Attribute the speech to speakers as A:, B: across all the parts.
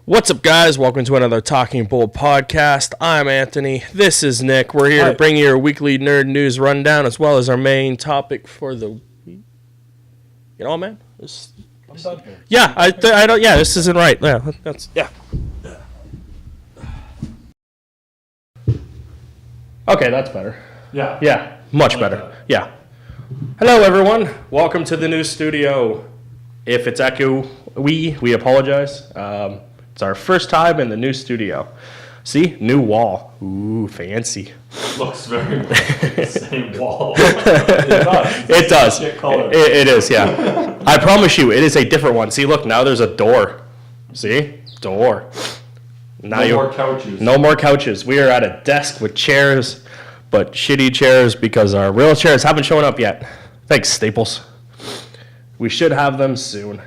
A: What's up, guys? Welcome to another Talking Bull podcast. I'm Anthony. This is Nick. We're here to bring you your weekly nerd news rundown as well as our main topic for the week. You know, man.
B: I'm done here.
A: Yeah, I don't. Yeah, this isn't right. Yeah, yeah. Okay, that's better.
B: Yeah.
A: Yeah, much better.
B: That.
A: Yeah. Hello, everyone. Welcome to the new studio. If it's echo, we apologize. It's our first time in the new studio. See? New wall. Ooh, fancy.
B: Looks very much like the same wall.
A: It does. It is, yeah. I promise you, it is a different one. See, look, now there's a door. See? Door. Now
B: no more couches.
A: No more couches. We are at a desk with chairs, but shitty chairs because our real chairs haven't shown up yet. Thanks, Staples. We should have them soon.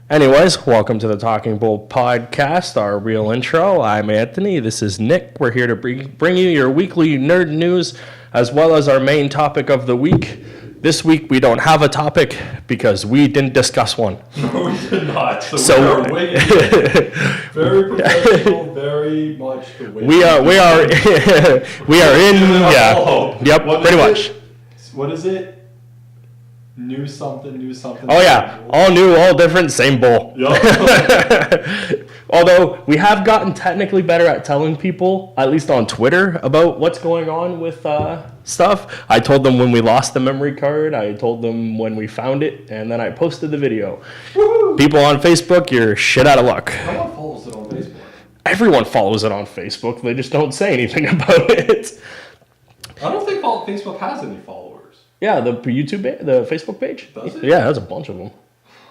A: Anyways, welcome to the Talking Bull podcast, our real intro. I'm Anthony. This is Nick. We're here to bring you your weekly nerd news as well as our main topic of the week. This week, we don't have a topic because we didn't discuss one.
B: No, we did not. So we are waiting. Very professional, very much the way.
A: We are in, yeah. Yep, pretty much.
B: What is it? New something.
A: Oh yeah, all new, all different, same bull. Yep. Although we have gotten technically better at telling people, at least on Twitter, about what's going on with stuff. I told them when we lost the memory card. I told them when we found it, and then I posted the video. Woo-hoo! People on Facebook, you're shit out of luck.
B: No one follows it on Facebook.
A: Everyone follows it on Facebook. They just don't say anything about it.
B: I don't think Facebook has any followers.
A: Yeah, the Facebook page?
B: Does it?
A: Yeah, there's a bunch of them.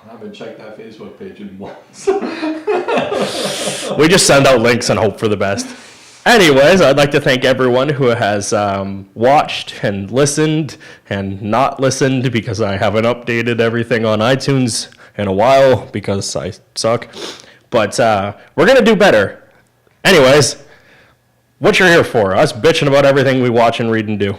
B: I haven't checked that Facebook page in months.
A: We just send out links and hope for the best. Anyways, I'd like to thank everyone who has watched and listened and not listened because I haven't updated everything on iTunes in a while because I suck. But we're going to do better. Anyways, what you're here for, us bitching about everything we watch and read and do.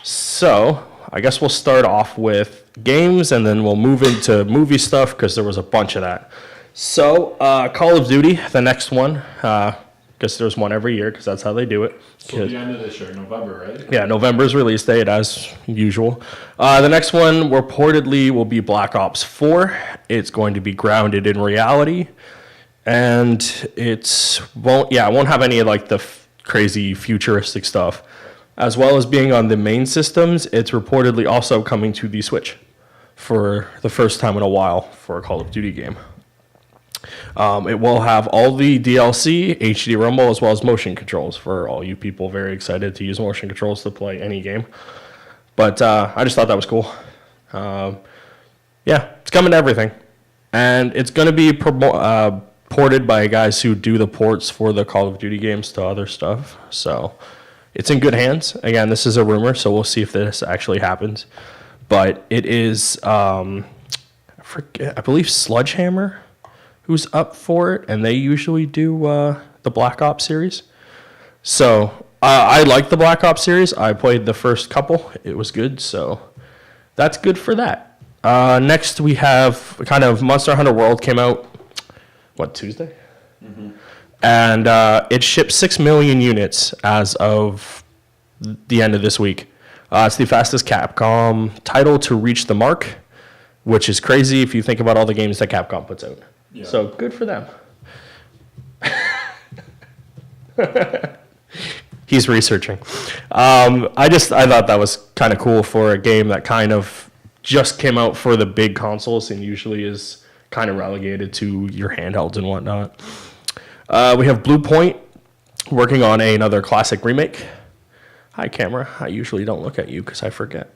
A: So, I guess we'll start off with games, and then we'll move into movie stuff, because there was a bunch of that. So, Call of Duty, the next one, guess there's one every year, because that's how they do it.
B: So the end of this year, November, right?
A: Yeah, November's release date, as usual. The next one, reportedly, will be Black Ops 4. It's going to be grounded in reality, and it won't have any of, like, the crazy futuristic stuff. As well as being on the main systems, it's reportedly also coming to the Switch for the first time in a while for a Call of Duty game. It will have all the DLC, HD Rumble, as well as motion controls for all you people very excited to use motion controls to play any game. But I just thought that was cool. Yeah, it's coming to everything. And it's going to be ported by guys who do the ports for the Call of Duty games to other stuff. So it's in good hands. Again, this is a rumor, so we'll see if this actually happens. But it is, I believe Sledgehammer who's up for it, and they usually do the Black Ops series. So I like the Black Ops series. I played the first couple. It was good, so that's good for that. Next, we have kind of Monster Hunter World came out, Tuesday? Mm-hmm. And it shipped 6 million units as of the end of this week. It's the fastest Capcom title to reach the mark, which is crazy if you think about all the games that Capcom puts out. Yeah. So good for them. He's researching. I thought that was kind of cool for a game that kind of just came out for the big consoles and usually is kind of relegated to your handhelds and whatnot. We have Blue Point working on another classic remake. Hi, camera. I usually don't look at you because I forget.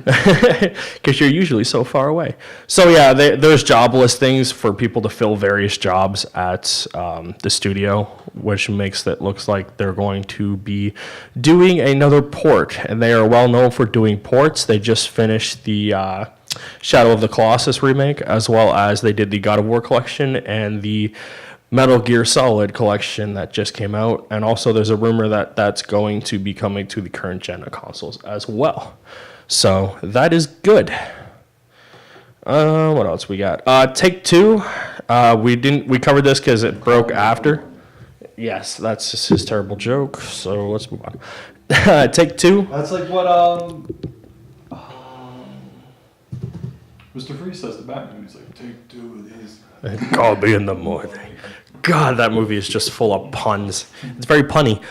A: Because you're usually so far away. So yeah, there's job listings for people to fill various jobs at the studio, which makes it looks like they're going to be doing another port. And they are well known for doing ports. They just finished the Shadow of the Colossus remake, as well as they did the God of War collection and the Metal Gear Solid collection that just came out, and also there's a rumor that that's going to be coming to the current gen of consoles as well. So that is good. What else we got? Take-Two We covered this because it broke after. Yes, that's just his terrible joke. So let's move on. Take two.
B: That's like what Mr. Freeze says to Batman. He's like, take two of these.
A: Call me in the morning. God, that movie is just full of puns. It's very punny.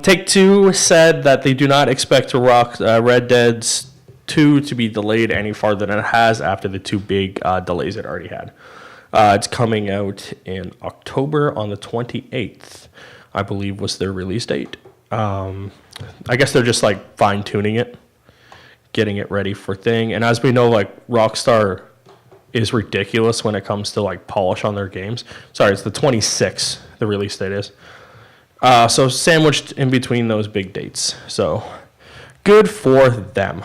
A: Take Two said that they do not expect to rock Red Dead's 2 to be delayed any farther than it has after the two big delays it already had. It's coming out in October on the 28th, I believe was their release date. I guess they're just like fine-tuning it, getting it ready for thing. And as we know, like Rockstar is ridiculous when it comes to like polish on their games. Sorry, it's the 26th, the release date is. So sandwiched in between those big dates. So good for them.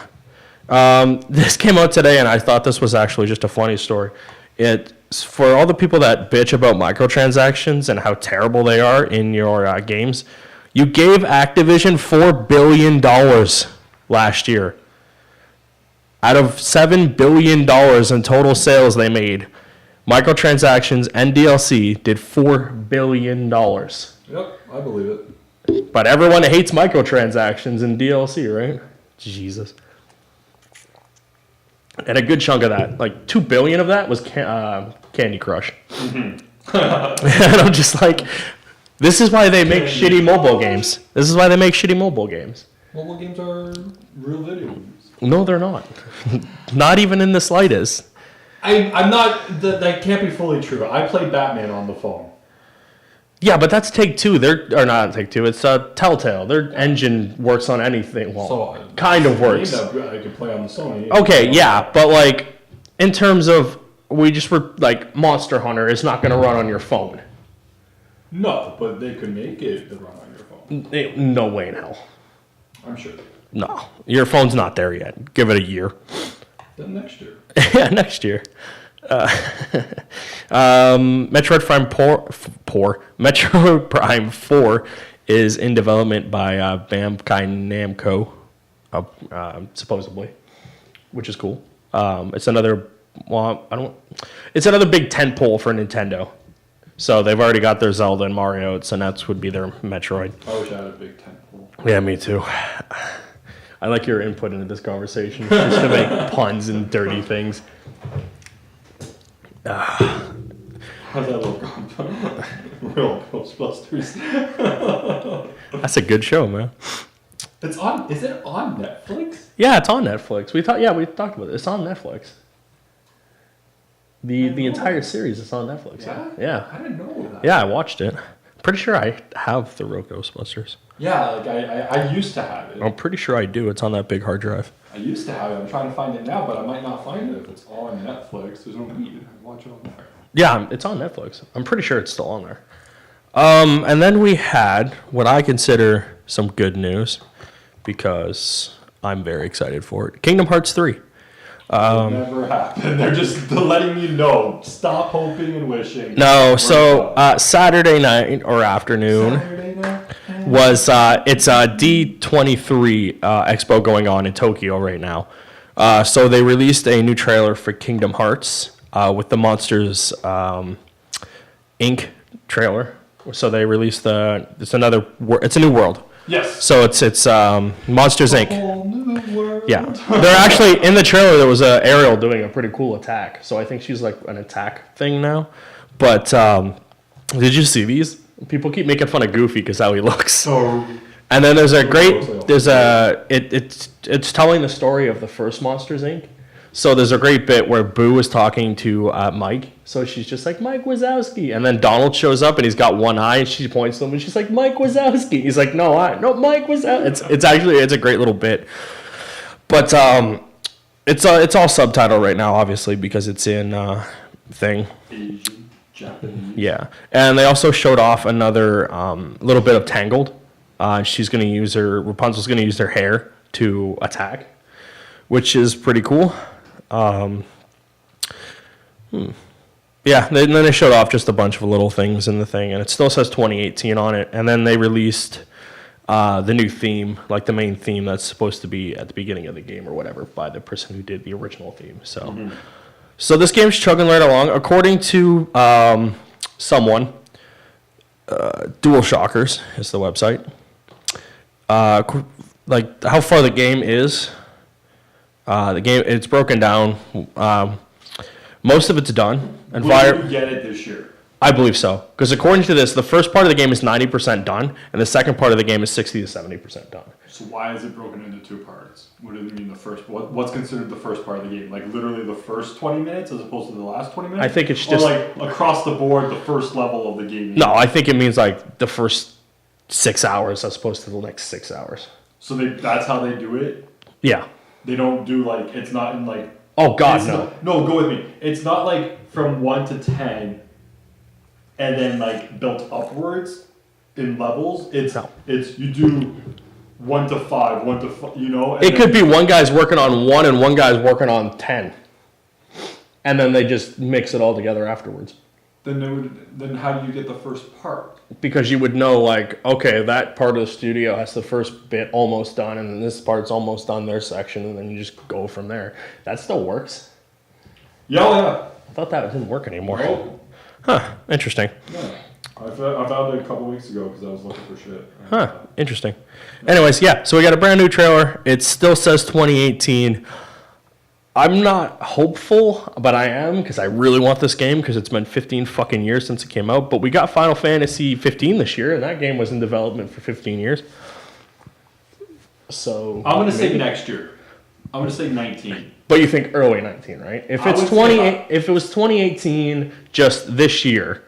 A: This came out today, and I thought this was actually just a funny story. It's for all the people that bitch about microtransactions and how terrible they are in your games. You gave Activision $4 billion last year. Out of $7 billion in total sales they made, microtransactions and DLC did $4 billion.
B: Yep, I believe it.
A: But everyone hates microtransactions and DLC, right? Jesus. And a good chunk of that, like $2 billion of that was Candy Crush. Mm-hmm. And I'm just like, this is why they make shitty mobile games. This is why they make shitty mobile games.
B: Mobile games are real video games.
A: No, they're not. Not even in the slightest.
B: I'm not. That can't be fully true. I played Batman on the phone.
A: Yeah, but that's Take-Two. Or not Take-Two. It's Telltale. Their engine works on anything. Well,
B: So,
A: kind of works.
B: I could play on the Sony.
A: Okay, yeah, but like in terms of we just were like Monster Hunter is not going to run on your phone.
B: No, but they could make it to run on your phone.
A: No way in hell.
B: I'm sure.
A: No, your phone's not there yet. Give it a year.
B: Then next year.
A: Yeah, next year. Metroid Prime 4 is in development by Bandai Namco, supposedly, which is cool. It's another big tentpole for Nintendo. So they've already got their Zelda and Mario, and that would be their Metroid.
B: I wish I had a big tentpole.
A: Yeah, me too. I like your input into this conversation, just to make puns and dirty things.
B: How's that look? Real Ghostbusters.
A: That's a good show, man.
B: It's on. Is it on Netflix?
A: Yeah, it's on Netflix. We talked about it. It's on Netflix. The entire series is on Netflix. Yeah.
B: I didn't know that.
A: Yeah, I watched it. Pretty sure I have the real Ghostbusters.
B: Yeah, like I used to have it.
A: I'm pretty sure I do. It's on that big hard drive.
B: I used to have it. I'm trying to find it now, but I might not find it if it's on Netflix. There's no need. I watch it on there.
A: Yeah, it's on Netflix. I'm pretty sure it's still on there. And then we had what I consider some good news because I'm very excited for it. Kingdom Hearts 3.
B: It'll never happen. They're just letting you know. Stop hoping and wishing.
A: No, so Saturday night or afternoon was it's a D23 expo going on in Tokyo right now. So they released a new trailer for Kingdom Hearts with the Monsters Inc. trailer. So they released it's a new world.
B: Yes.
A: So it's Monsters Inc.
B: Whole new world.
A: Yeah, they're actually in the trailer. There was Ariel doing a pretty cool attack, so I think she's like an attack thing now. But did you see these? People keep making fun of Goofy because how he looks.
B: So,
A: and then it's telling the story of the first Monsters Inc. So there's a great bit where Boo is talking to Mike. So she's just like, Mike Wazowski. And then Donald shows up and he's got one eye and she points to him and she's like, Mike Wazowski. He's like, no, Mike Wazowski. It's a great little bit. But it's all subtitled right now, obviously, because it's in thing.
B: Asian, Japanese.
A: Yeah. And they also showed off another little bit of Tangled. Rapunzel's going to use her hair to attack, which is pretty cool. Yeah, then they showed off just a bunch of little things in the thing, and it still says 2018 on it. And then they released the new theme, like the main theme that's supposed to be at the beginning of the game or whatever, by the person who did the original theme. So So this game's chugging right along. According to someone, Dual Shockers is the website. Like how far the game is. The game, it's broken down. Most of it's done. And
B: Will you get it this year?
A: I believe so. Because according to this, the first part of the game is 90% done, and the second part of the game is 60 to 70% done.
B: So why is it broken into two parts? What does it mean the first? What's considered the first part of the game? Like literally the first 20 minutes as opposed to the last 20 minutes?
A: I think it's just...
B: Or like across the board, the first level of the game?
A: No, I think it means like the first 6 hours as opposed to the next 6 hours.
B: So that's how they do it?
A: Yeah.
B: They don't do like, it's not in like...
A: Oh, God, no.
B: No, go with me. It's not like from 1 to 10 and then like built upwards in levels. It's you do 1 to 5, 1 to 5, you know?
A: It could be one guy's working on 1 and one guy's working on 10. And then they just mix it all together afterwards.
B: Then how do you get the first part?
A: Because you would know, like, okay, that part of the studio has the first bit almost done, and then this part's almost done their section, and then you just go from there. That still works.
B: Yeah.
A: I thought that didn't work anymore.
B: Oh.
A: Huh, interesting.
B: Yeah. I found it a couple weeks ago because I was looking for shit.
A: Huh, interesting. Anyways, yeah, so we got a brand new trailer. It still says 2018. I'm not hopeful, but I am because I really want this game because it's been 15 fucking years since it came out. But we got Final Fantasy 15 this year, and that game was in development for 15 years. So
B: I'm gonna say next year. I'm gonna say 19.
A: But you think early 19, right? If it's if it was 2018, just this year.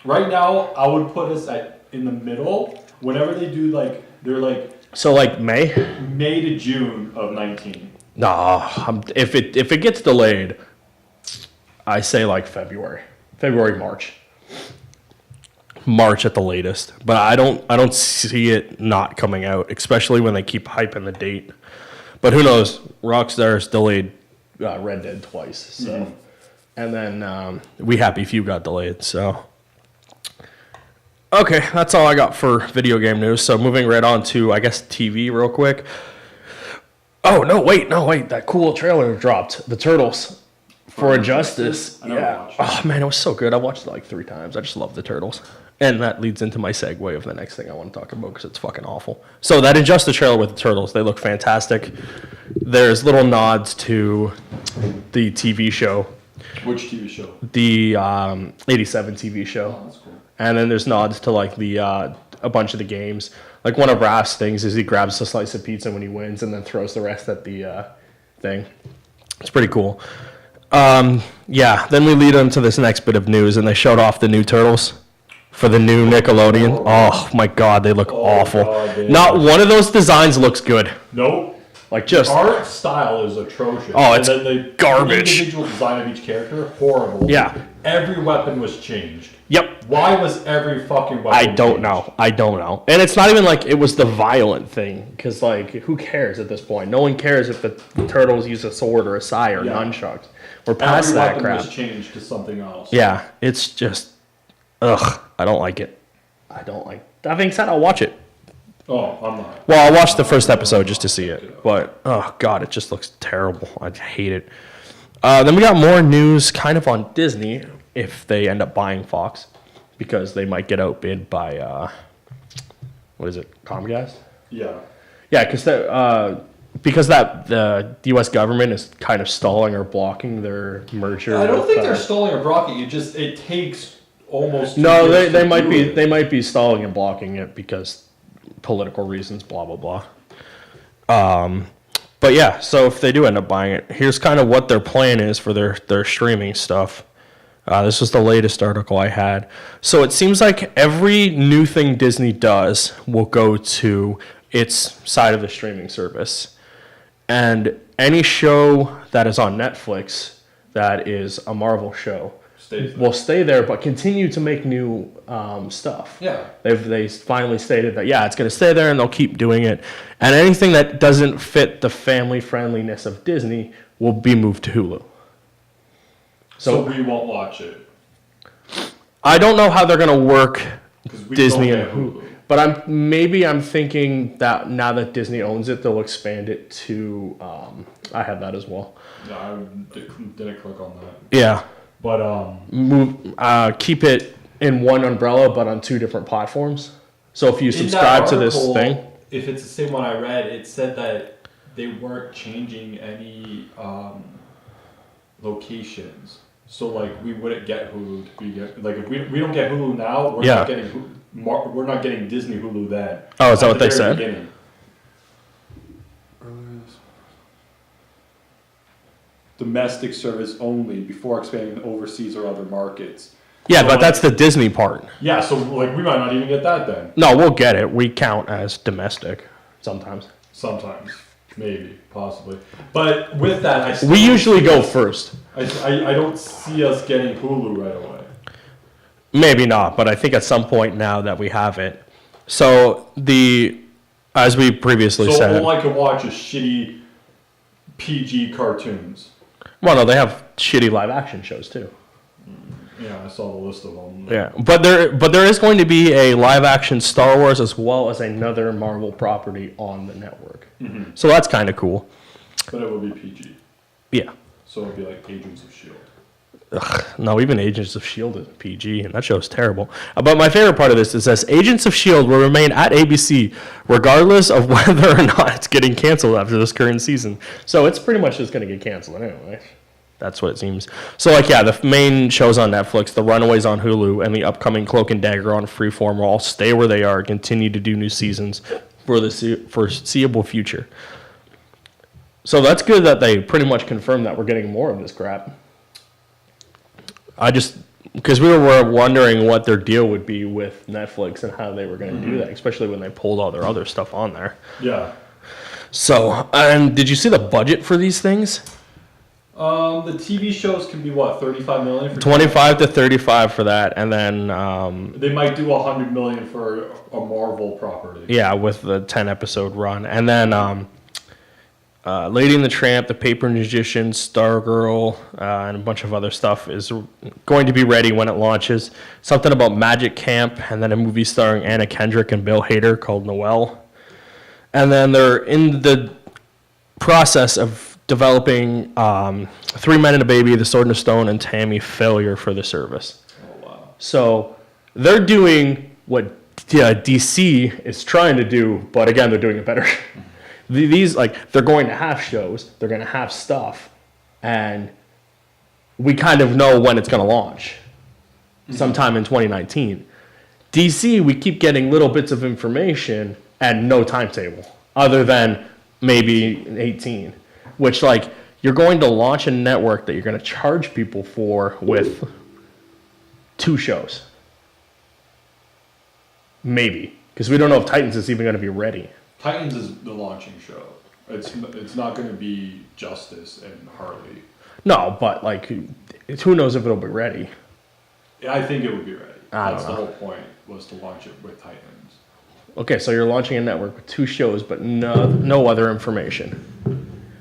B: Right now, I would put us in the middle. Whenever they do they're like.
A: So like May
B: to June of 19.
A: No, if it gets delayed, I say like February, March at the latest. But I don't see it not coming out, especially when they keep hyping the date. But who knows? Rockstar's delayed Red Dead twice, so and then We Happy Few got delayed. So okay, that's all I got for video game news. So moving right on to I guess TV real quick. Oh, no, wait. That cool trailer dropped. The Turtles for Injustice. Yeah. Oh, man, it was so good. I watched it like 3 times. I just love the Turtles. And that leads into my segue of the next thing I want to talk about because it's fucking awful. So that Injustice trailer with the Turtles, they look fantastic. There's little nods to the TV show.
B: Which TV show?
A: The 87 TV show.
B: Oh, that's cool.
A: And then there's nods to like the a bunch of the games. Like one of Raph's things is he grabs a slice of pizza when he wins and then throws the rest at the thing. It's pretty cool. Yeah, then we lead into this next bit of news, and they showed off the new Turtles for the new Nickelodeon. Oh my God, they look awful. God, not one of those designs looks good.
B: Nope.
A: Like just
B: the art style is atrocious.
A: Oh, it's garbage.
B: The individual design of each character, horrible.
A: Yeah.
B: Every weapon was changed.
A: Yep.
B: Why was every fucking weapon
A: I don't know. And it's not even like it was the violent thing, because like who cares at this point? No one cares if the Turtles use a sword or a sai or nunchucks. We're past that crap.
B: Was changed to something else.
A: Yeah, it's just, ugh. I don't like it. That being said, I'll watch it.
B: Oh, I'm not.
A: Well, I watched the first episode just to see it, but oh God, it just looks terrible. I hate it. Then we got more news kind of on Disney if they end up buying Fox, because they might get outbid by, what is it, Comcast?
B: Yeah.
A: Yeah, because the U.S. government is kind of stalling or blocking their merger.
B: I don't think they're stalling or blocking it. It takes almost.
A: No, they might be stalling and blocking it because political reasons, blah blah blah. But yeah, so if they do end up buying it, here's kind of what their plan is for their streaming stuff. This was the latest article I had. So it seems like every new thing Disney does will go to its side of the streaming service. And any show that is on Netflix that is a Marvel show will stay there, but continue to make new stuff.
B: Yeah.
A: They finally stated that, yeah, it's going to stay there and they'll keep doing it. And anything that doesn't fit the family friendliness of Disney will be moved to Hulu.
B: So we won't watch it.
A: I don't know how they're going to work Disney and Hulu. But I'm thinking that now that Disney owns it, they'll expand it to. I have that as well.
B: Yeah, I didn't click on that.
A: Yeah,
B: But
A: keep it in one umbrella, but on 2 different platforms. So if you subscribe to this thing,
B: if it's the same one I read, it said that they weren't changing any locations. So like we wouldn't get Hulu. Like if we don't get Hulu now, we're not getting Disney Hulu then.
A: Oh, is that what they said?
B: Beginning. Domestic service only before expanding to overseas or other markets.
A: Yeah, so but that's the Disney part.
B: Yeah, so like we might not even get that then.
A: No, we'll get it. We count as domestic sometimes.
B: Sometimes, maybe, possibly. But with that,
A: we usually go first.
B: I don't see us getting Hulu right away.
A: Maybe not, but I think at some point now that we have it. So as we previously said.
B: So all I can watch is shitty PG cartoons.
A: Well, no, they have shitty live action shows too.
B: Yeah, I saw the list of them.
A: Yeah, but there is going to be a live action Star Wars as well as another Marvel property on the network. Mm-hmm. So that's kind of cool.
B: But it will be PG.
A: Yeah.
B: So it'll be like Agents of S.H.I.E.L.D.
A: Ugh, no, even Agents of S.H.I.E.L.D. is PG, and that show's terrible. But my favorite part of this is that Agents of S.H.I.E.L.D. will remain at ABC regardless of whether or not it's getting canceled after this current season. So it's pretty much just going to get canceled anyway. That's what it seems. So, like, yeah, the main shows on Netflix, The Runaways on Hulu, and the upcoming Cloak and Dagger on Freeform will all stay where they are and continue to do new seasons for the foreseeable future. So that's good that they pretty much confirmed that we're getting more of this crap. Because we were wondering what their deal would be with Netflix and how they were going to do that, especially when they pulled all their other stuff on there.
B: Yeah.
A: So, and did you see the budget for these things?
B: The TV shows can be what, $35 million for
A: 25 to 35 for that, and then
B: they might do $100 million for a Marvel property.
A: Yeah, with the 10-episode run, and then Lady and the Tramp, The Paper Magician, Stargirl, and a bunch of other stuff is going to be ready when it launches. Something about Magic Camp, and then a movie starring Anna Kendrick and Bill Hader called Noelle, and then they're in the process of developing 3 Men and a Baby, The Sword and the Stone, and Tammy Failure for the service.
B: Oh, wow.
A: So they're doing what DC is trying to do, but again, they're doing it better. These, like, they're going to have shows, they're going to have stuff, and we kind of know when it's going to launch, sometime in 2019. DC, we keep getting little bits of information and no timetable, other than maybe 18. Which, like, you're going to launch a network that you're going to charge people for with 2 shows. Maybe. Because we don't know if Titans is even going to be ready.
B: Titans is the launching show. It's not going to be Justice and Harley.
A: No, but, like, who knows if it'll be ready.
B: Yeah, I think it would be ready.
A: That's
B: the whole point, was to launch it with Titans.
A: Okay, so you're launching a network with 2 shows, but no other information.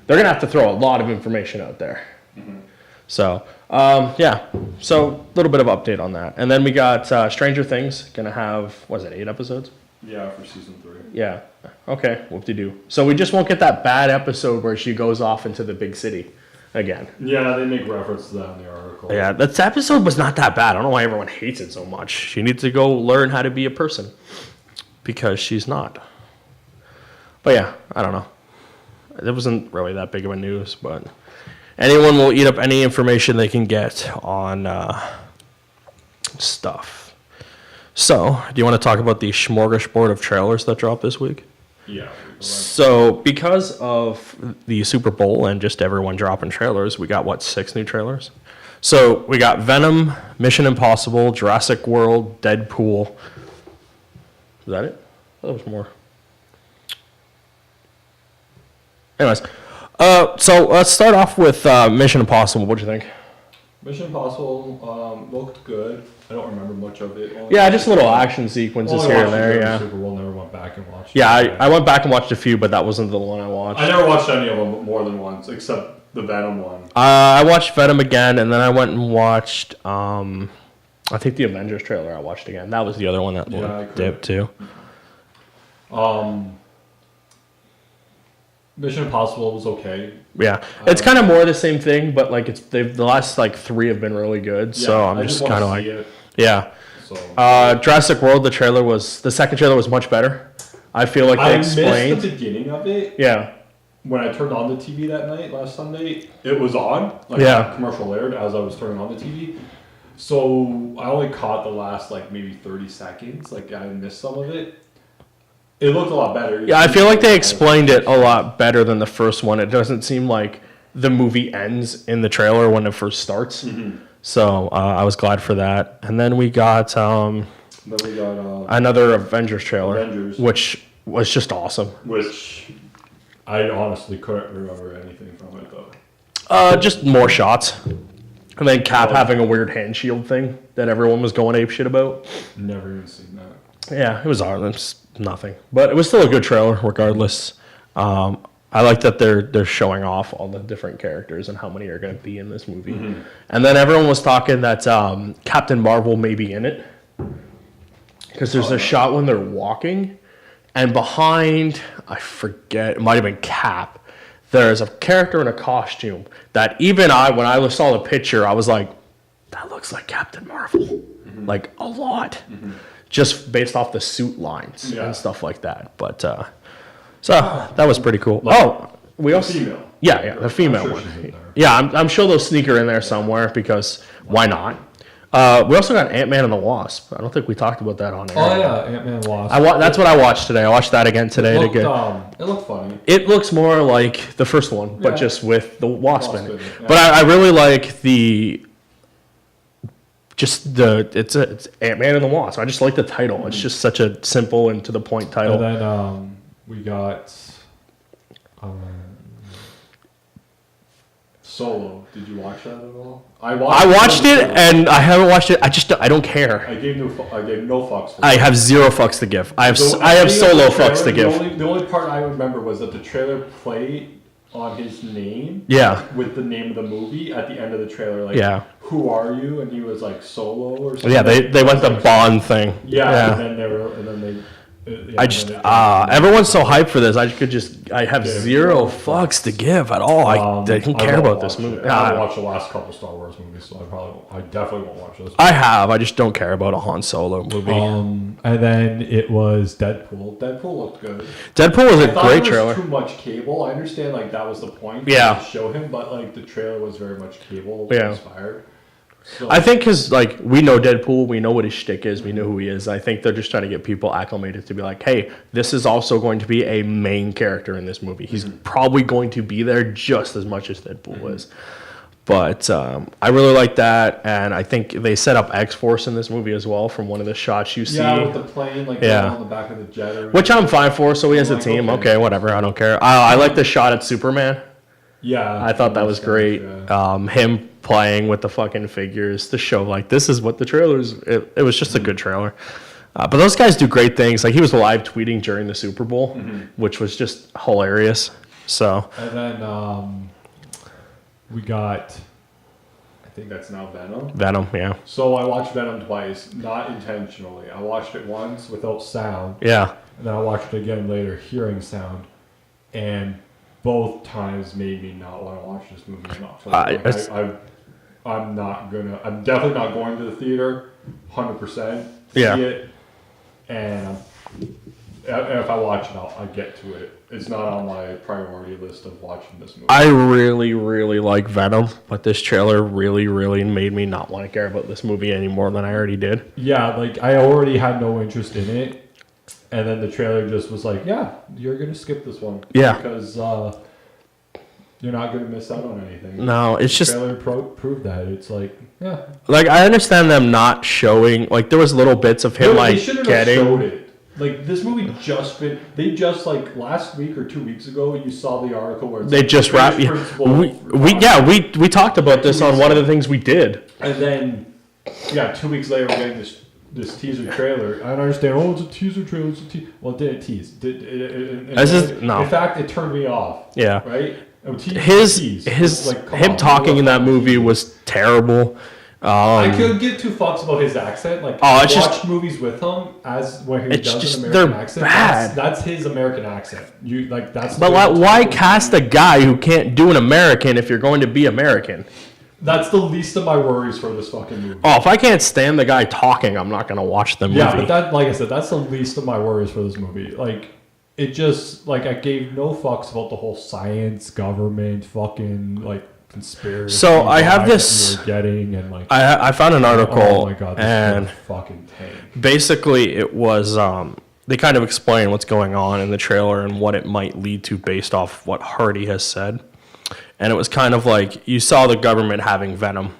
A: They're going to have to throw a lot of information out there. Mm-hmm. So, yeah. So, a little bit of update on that. And then we got Stranger Things, going to have, 8 episodes?
B: Yeah, for season 3.
A: Yeah. Okay, whoop-de-doo. So we just won't get that bad episode where she goes off into the big city again.
B: Yeah, they make reference to that in the article.
A: Yeah, that episode was not that bad. I don't know why everyone hates it so much. She needs to go learn how to be a person. Because she's not. But yeah, I don't know. It wasn't really that big of a news, but anyone will eat up any information they can get on stuff. So, do you want to talk about the smorgasbord of trailers that dropped this week?
B: Yeah.
A: So, because of the Super Bowl and just everyone dropping trailers, we got, 6 new trailers? So, we got Venom, Mission Impossible, Jurassic World, Deadpool. Is that it? Oh, there was more. Anyways, so let's start off with Mission Impossible. What'd you think?
B: Mission Impossible looked good. I don't remember much of it.
A: Yeah, just little action sequences here and there. Yeah.
B: Super Bowl, never went back and watched.
A: Yeah, I went back and watched a few, but that wasn't the one I watched.
B: I never watched any of them more than once, except the Venom one.
A: I watched Venom again, and then I went and watched. I think the Avengers trailer I watched again. That was the other one that looked dipped too.
B: Mission Impossible was okay.
A: Yeah, it's kind of more the same thing, but like the last like 3 have been really good. So I'm just kind of like, yeah.
B: So
A: Jurassic World, the second trailer was much better. I feel like they explained.
B: Missed the beginning of it.
A: Yeah.
B: When I turned on the TV that night, last Sunday, it was on. Like
A: yeah.
B: Commercial aired as I was turning on the TV. So I only caught the last like maybe 30 seconds. Like I missed some of it. It looked a lot better.
A: Yeah, I feel like they explained it a lot better than the first one. It doesn't seem like the movie ends in the trailer when it first starts. Mm-hmm. So I was glad for that. And then we got another Avengers trailer, which was just awesome.
B: Which I honestly couldn't remember anything from it though.
A: Just more shots. And then Cap having a weird hand shield thing that everyone was going apeshit about.
B: Never even seen that.
A: Yeah, it was nothing, but it was still a good trailer regardless. I like that they're showing off all the different characters and how many are going to be in this movie. Mm-hmm. And then everyone was talking that Captain Marvel may be in it because there's a shot when they're walking, and behind, I forget, it might have been Cap. There's a character in a costume that even when I saw the picture, I was like, that looks like Captain Marvel, mm-hmm. like a lot. Mm-hmm. Just based off the suit lines and stuff like that. But, so that was pretty cool. We also...
B: Female.
A: Yeah, the female one. Yeah, I'm sure they'll sneak her in there somewhere because why not? We also got Ant-Man and the Wasp. I don't think we talked about that on air.
C: Oh, yeah, Ant-Man and the Wasp.
A: That's what I watched today. I watched that again today.
C: It looked funny.
A: It looks more like the first one, but just with the Wasp in it. Yeah. But I really like it's Ant-Man and the Wasp. I just like the title. Mm-hmm. It's just such a simple and to the point title.
C: And then we got
B: Solo. Did you watch that at all?
A: I watched it, and I haven't watched it. I don't care.
B: I gave no fucks.
A: I have 0 fucks to give. I have Solo fucks to give.
B: The only part I remember was that the trailer played on his name.
A: Yeah.
B: With the name of the movie at the end of the trailer, like, who are you? And he was like Solo or something.
A: Yeah, they went the Bond thing.
B: Yeah. And then they.
A: Everyone's so hyped for this. I have 0 fucks to give at all. I didn't care about this movie.
B: I haven't watched the last couple Star Wars movies, so I definitely won't watch this.
A: I have. I just don't care about a Han Solo movie.
C: And then it was Deadpool.
B: Deadpool looked good.
A: Deadpool was a great trailer.
B: Too much cable. I understand, like, that was the point.
A: Yeah.
B: To show him, but like the trailer was very much cable inspired. So,
A: I think because, like, we know Deadpool, we know what his shtick is, we know who he is. I think they're just trying to get people acclimated to be like, hey, this is also going to be a main character in this movie. He's probably going to be there just as much as Deadpool is. But I really like that, and I think they set up X-Force in this movie as well from one of the shots you see.
B: Yeah, with the plane, like, on the back of the jet.
A: Which I'm fine for, so he has a team. Okay, whatever, I don't care. I like the shot at Superman.
B: Yeah.
A: I thought that was great. Him playing with the fucking figures to show, like, this is what the trailers... It was just a good trailer. But those guys do great things. Like, he was live tweeting during the Super Bowl, which was just hilarious. So...
C: And then we got...
B: I think that's now Venom.
A: Venom, yeah.
B: So I watched Venom twice, not intentionally. I watched it once without sound.
A: Yeah.
C: And then I watched it again later, hearing sound. And both times made me not want to watch this movie enough. I'm definitely not going to the theater, 100%. See it, and if I watch it, I get to it. It's not on my priority list of watching this movie.
A: I really, really like Venom, but this trailer really, really made me not want to care about this movie any more than I already did.
C: Yeah, like, I already had no interest in it. And then the trailer just was like, yeah, you're going to skip this one.
A: Yeah.
C: Because you're not going to miss out on anything.
A: No, it's just...
C: The trailer proved that. It's like, yeah.
A: Like, I understand them not showing... Like, there was little bits of him,
B: they shouldn't have showed it. Like, this movie like, last week or 2 weeks ago, you saw the article where...
A: They just wrapped... We talked about this on one of the things we did.
B: And then, 2 weeks later, we're getting this teaser trailer. I don't understand. Oh, it's a teaser trailer. It's a teaser. Well, it didn't tease.
A: No.
B: In fact, it turned me off.
A: Yeah.
B: Right?
A: Him talking in that movie was terrible.
C: I could give two fucks about his accent. Like,
A: it's
C: watch
A: just
C: movies with him as where he
A: it's
C: does
A: just-
C: an American
A: they're
C: accent.
A: bad.
C: That's his American accent. You like that's.
A: But why cast a guy who can't do an American if you're going to be American?
C: That's the least of my worries for this fucking movie.
A: Oh, if I can't stand the guy talking, I'm not gonna watch the movie.
C: Yeah, but that, like I said, that's the least of my worries for this movie. Like, it just like I gave no fucks about the whole science, government, fucking like conspiracy.
A: So I have
C: that
A: this.
C: you were getting and like.
A: I found an article,
C: Oh my god! This
A: and
C: fucking tank.
A: basically it was they kind of explain what's going on in the trailer and what it might lead to based off what Hardy has said. And it was kind of like you saw the government having venom,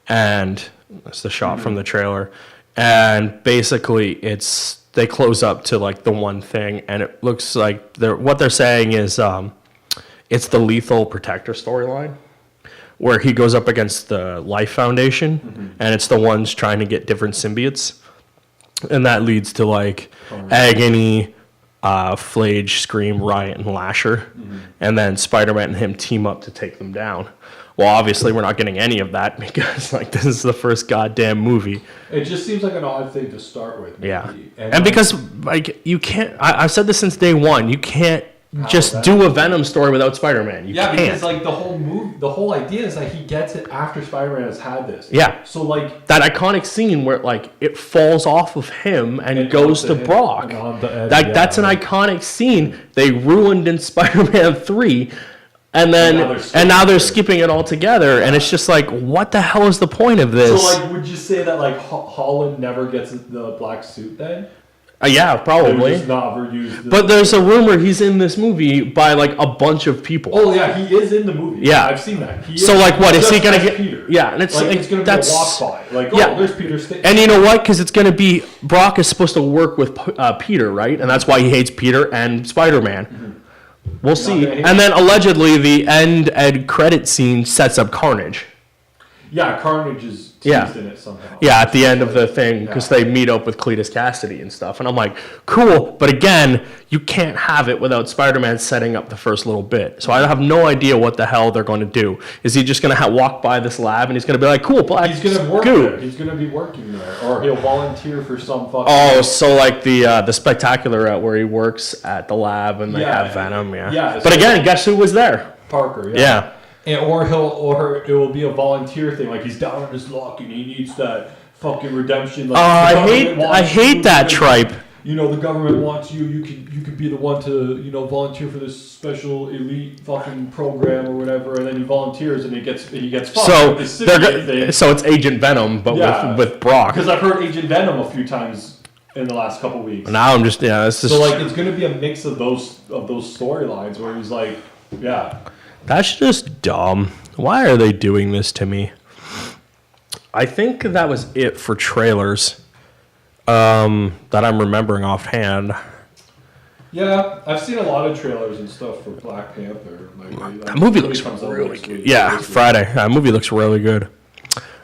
A: and that's the shot from the trailer. And basically, they close up to like the one thing, and it looks like what they're saying is it's the Lethal Protector storyline, where he goes up against the Life Foundation, and it's the ones trying to get different symbiotes, and that leads to like Agony, Flage, Scream, Riot, and Lasher, and then Spider-Man and him team up to take them down. Well, obviously, we're not getting any of that because like this is the first goddamn movie.
C: It just seems like an odd thing to start with. Maybe.
A: Yeah, and
C: like,
A: because like you can't. I've said this since day one. You can't just do a Venom story without Spider-Man. You can't.
C: Because like the whole idea is that he gets it after Spider-Man has had this.
A: Yeah.
C: So like
A: that iconic scene where like it falls off of him and goes to Brock. That's an iconic scene they ruined in Spider-Man 3. And then now they're skipping it all together, and it's just like, what the hell is the point of this?
C: So like, would you say that like Holland never gets the black suit then?
A: Yeah, probably. But there's a rumor he's in this movie by like a bunch of people.
C: Oh yeah, he is in the movie.
A: Yeah,
C: I've seen that.
A: So like, what is he gonna get?
C: Peter.
A: Yeah, and it's
C: like it's gonna be a walk by. Like, oh, there's Peter.
A: And you know what? Because it's gonna be Brock is supposed to work with Peter, right? And that's why he hates Peter and Spider-Man. Mm-hmm. We'll see. And then allegedly the end credit scene sets up Carnage.
C: Yeah, Carnage is teased in it somehow.
A: Yeah, at the end of the thing, because they meet up with Cletus Cassidy and stuff. And I'm like, cool. But again, you can't have it without Spider-Man setting up the first little bit. So I have no idea what the hell they're going to do. Is he just going to walk by this lab and he's going to be like, cool, black
C: He's going to work there. He's going to be working there. Or he'll volunteer for some fucking...
A: Oh, so like the Spectacular route where he works at the lab and they have Venom, yeah. But again, guess who was there?
C: Parker,
A: yeah.
C: Or it will be a volunteer thing, like he's down in his luck and he needs that fucking redemption. Like,
A: I hate that tripe.
C: You know, the government wants you. You could be the one to volunteer for this special elite fucking program or whatever, and then he volunteers and he gets fucked.
A: So it's Agent Venom, but with Brock.
C: Because I've heard Agent Venom a few times in the last couple weeks.
A: Now I'm just it's just
C: so like it's gonna be a mix of those storylines where he's like, yeah.
A: That's just dumb. Why are they doing this to me? I think that was it for trailers that I'm remembering offhand.
C: Yeah, I've seen a lot of trailers and stuff for Black Panther.
A: That movie looks really good. Yeah, Friday. That movie looks really good.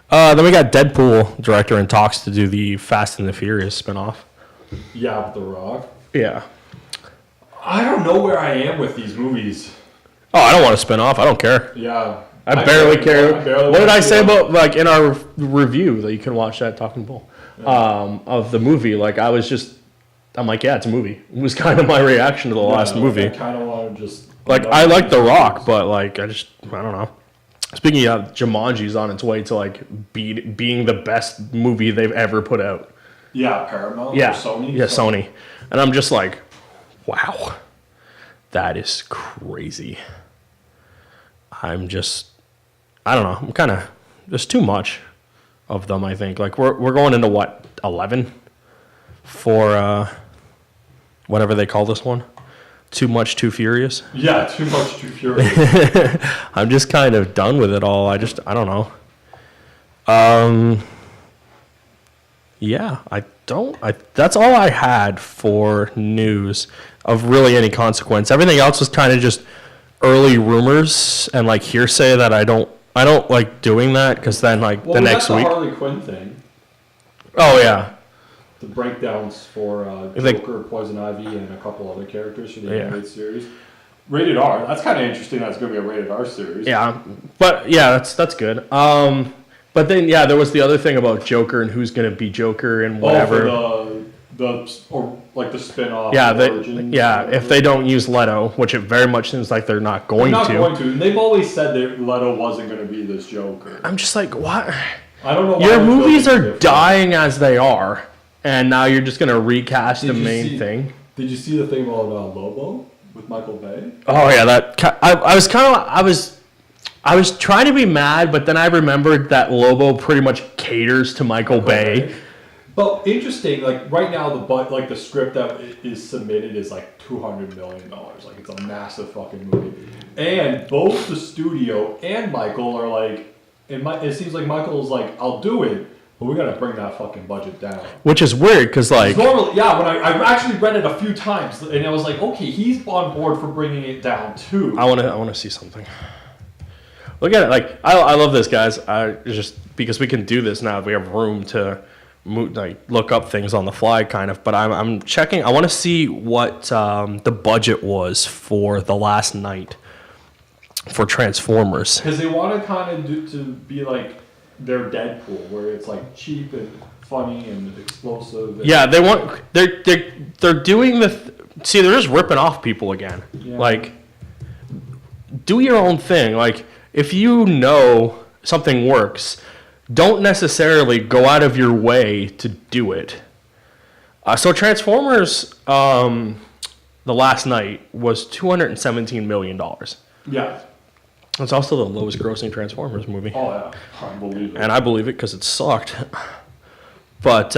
A: Then we got Deadpool director in talks to do the Fast and the Furious spinoff.
C: Yeah, with The Rock.
A: Yeah.
C: I don't know where I am with these movies.
A: Oh, I don't want to spin off. I don't care.
C: Yeah.
A: I barely care. What did I say about, like, in our review that you can watch that Talking Bull of the movie? Like, I'm like, yeah, it's a movie. It was kind of my reaction to the last movie.
C: I kind of want to just...
A: Like, I like The Rock, but, like, I don't know. Speaking of, Jumanji's on its way to, like, being the best movie they've ever put out.
C: Yeah, Paramount?
A: Yeah.
C: Or Sony?
A: Yeah, Sony. And I'm just like, wow. That is crazy. I don't know. I'm kind of, there's too much of them, I think. Like, we're going into, 11? For, whatever they call this one? Too Much, Too Furious?
C: Yeah, Too Much, Too Furious.
A: I'm just kind of done with it all. I don't know. Yeah, that's all I had for news of really any consequence. Everything else was kind of just early rumors and like hearsay that I don't like doing that because then like the next week.
C: The Harley Quinn thing.
A: Oh yeah.
C: The breakdowns for Joker, Poison Ivy, and a couple other characters for the animated series. Rated R. That's kind of interesting. That's going to be a rated R series.
A: Yeah, but yeah, that's good. But then, yeah, there was the other thing about Joker and who's going to be Joker and whatever.
B: Or the spin-off.
A: Yeah, if they don't use Leto, which it very much seems like they're not going to.
B: They're not going to. And they've always said that Leto wasn't going to be this Joker.
A: I'm just like, what?
B: I don't know why.
A: Your movies are dying as they are, and now you're just going to recast the main thing.
C: Did you see the thing about Lobo with Michael Bay?
A: Oh yeah, I was trying to be mad, but then I remembered that Lobo pretty much caters to Michael Bay.
C: But interesting, like right now, the script that is submitted is like $200 million. Like it's a massive fucking movie, and both the studio and Michael are like, it seems like Michael's like, I'll do it, but we gotta bring that fucking budget down.
A: Which is weird, because like
C: normally, yeah, when I actually read it a few times, and I was like, okay, he's on board for bringing it down too.
A: I wanna see something. Look at it, like I love this, guys. Just because we can do this now, we have room to look up things on the fly, kind of. But I'm checking. I want to see what the budget was for the last night for Transformers.
C: Because they want to kind of do to be like their Deadpool, where it's like cheap and funny and explosive. And
A: yeah, they're doing see, they're just ripping off people again. Yeah. Like, do your own thing. Like, if you know something works, don't necessarily go out of your way to do it. So Transformers, the last night was $217 million.
C: Yeah.
A: It's also the lowest grossing Transformers movie.
C: Oh yeah, I believe it.
A: And I believe it because it sucked. But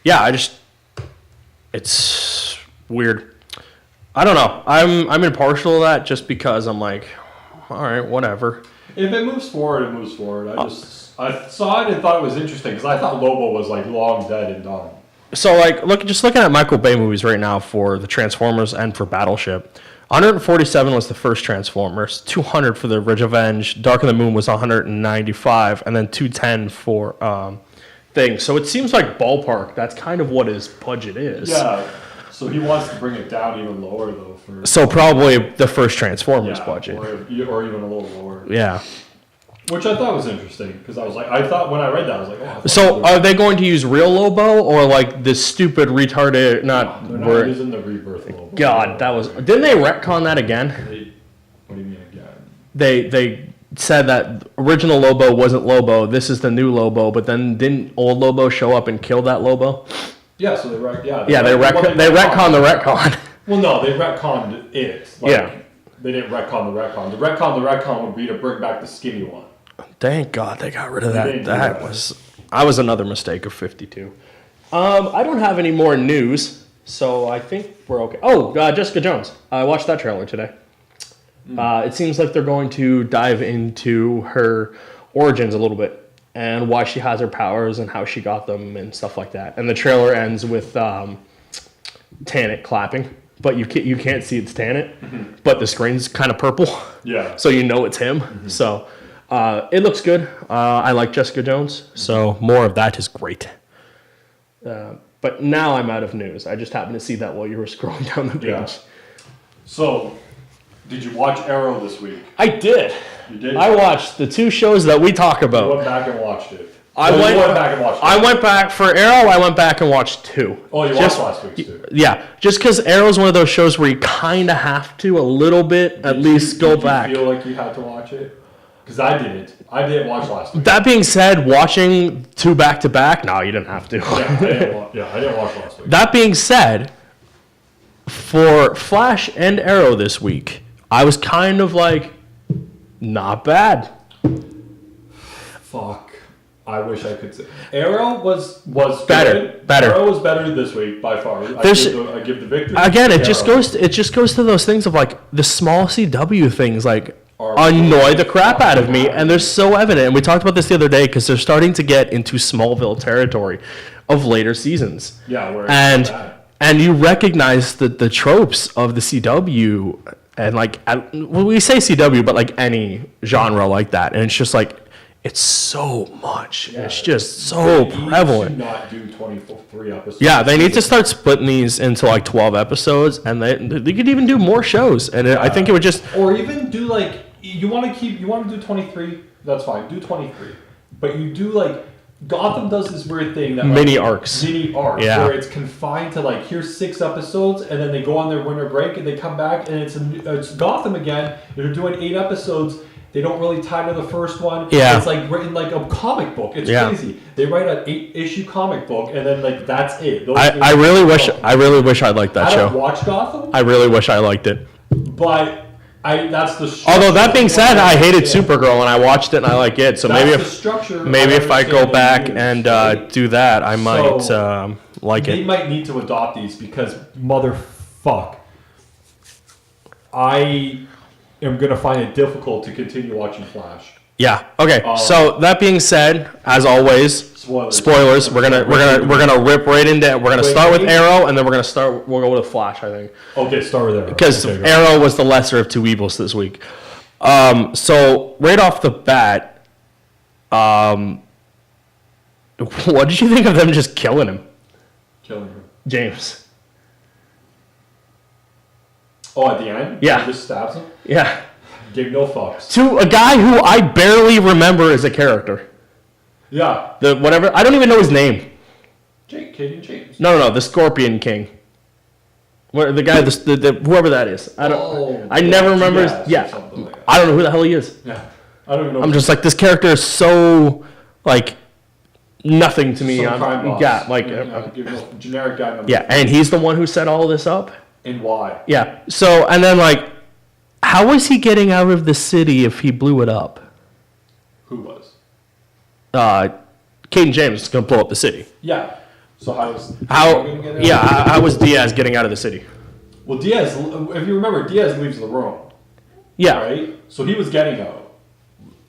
A: yeah, it's weird. I don't know. I'm impartial to that just because I'm like, all right, whatever.
C: If it moves forward, it moves forward. I saw it and thought it was interesting because I thought Lobo was like long dead and done.
A: So like, looking at Michael Bay movies right now for the Transformers and for Battleship, 147 was the first Transformers, 200 for the Revenge, Dark of the Moon was 195, and then 210 for things. So it seems like ballpark. That's kind of what his budget is.
C: Yeah. So he wants to bring it down even lower though.
A: So probably the first Transformers budget,
C: or even a little lower.
A: Yeah.
C: Which I thought was interesting because I thought when I read that I was like, oh.
A: So are they going to use real Lobo or like this stupid retarded?
C: They're not using the rebirth Lobo.
A: God, didn't they retcon that again?
C: What do you mean again?
A: They said that original Lobo wasn't Lobo. This is the new Lobo, but then didn't old Lobo show up and kill that Lobo?
C: Yeah, so they retconned
A: the retcon.
C: Well, no, they retconned it. They didn't retcon the retcon. The retcon would be to bring back the skinny one.
A: Thank God they got rid of that. That was another mistake of 52. I don't have any more news, so I think we're okay. Oh, Jessica Jones. I watched that trailer today. It seems like they're going to dive into her origins a little bit and why she has her powers and how she got them and stuff like that. And the trailer ends with Tanit clapping, but you can't see it's Tanit, but the screen's kind of purple.
C: Yeah.
A: So you know it's him. Mm-hmm. So it looks good. I like Jessica Jones, so more of that is great. But now I'm out of news. I just happened to see that while you were scrolling down the page.
C: Yeah. So, did you watch Arrow this week?
A: I did.
C: You did?
A: I watched the two shows that we talk about.
C: You went back and watched it.
A: I went back for Arrow. I went back and watched 2.
C: Oh, you watched last week's too?
A: Yeah, just because Arrow's one of those shows where you kind of have to a little bit at least go back.
C: Did you feel like you had to watch it? Because I didn't. I didn't watch last week.
A: That being said, watching 2 back to back, no, you didn't have to.
C: I didn't watch last week.
A: That being said, for Flash and Arrow this week, I was kind of like, not bad.
C: Fuck. I wish I could say. Arrow was
A: better.
C: Good. Arrow was better this week by far. I give the victory.
A: Again, it just goes to those things of like the small CW things like annoy the crap out of me, and they're so evident. And we talked about this the other day because they're starting to get into Smallville territory of later seasons.
C: Yeah,
A: and you recognize the tropes of the CW, and like we say CW, but like any genre like that, and it's just like. It's so much. Yeah, it's just so prevalent.
C: They should not do 23 episodes.
A: Yeah, they need to start splitting these into like 12 episodes, and they could even do more shows. And I think it would just
C: or even do like you want to do 23, That's fine. Do 23. But you do like Gotham does this weird thing that
A: Mini arcs. Yeah.
C: Where it's confined to like here's 6 episodes and then they go on their winter break and they come back and it's Gotham again. They're doing 8 episodes. They don't really tie to the first one.
A: Yeah.
C: It's like written like a comic book. It's crazy. They write an 8-issue comic book and then like that's it.
A: I really wish I liked that show.
C: I don't watch Gotham.
A: I really wish I liked it.
C: But that's the structure.
A: Although that being said, I hated Supergirl and I watched it and I like it. So maybe if I go back and do that, I might like it.
C: They might need to adopt these because motherfuck, I am gonna find it difficult to continue watching Flash.
A: Yeah. Okay. So that being said, as always, spoilers. We're gonna rip right into it. We're gonna start with Arrow, and then we'll go with Flash. I think.
C: Okay, start with Arrow.
A: Because Arrow was the lesser of two evils this week. So right off the bat, what did you think of them just killing him?
C: Killing him.
A: James.
C: Oh, at the end?
A: Yeah.
C: He just stabs him?
A: Yeah.
C: Gave no fucks.
A: To a guy who I barely remember as a character.
C: Yeah.
A: I don't even know his name.
C: Caden James.
A: No, the Scorpion King. The guy, whoever that is. I never remember. I don't know who the hell he is.
C: Yeah. I don't even know.
A: I'm just like, this character is so, like, nothing to me.
C: Generic guy.
A: Yeah, and he's the one who set all this up.
C: And why?
A: Yeah. So, and then, like, how was he getting out of the city if he blew it up?
C: Who was?
A: Caden James is going to blow up the city.
C: Yeah. So how was
A: how was Diaz getting out of the city?
C: Well, Diaz, if you remember, Diaz leaves the room.
A: Yeah.
C: Right? So he was getting out.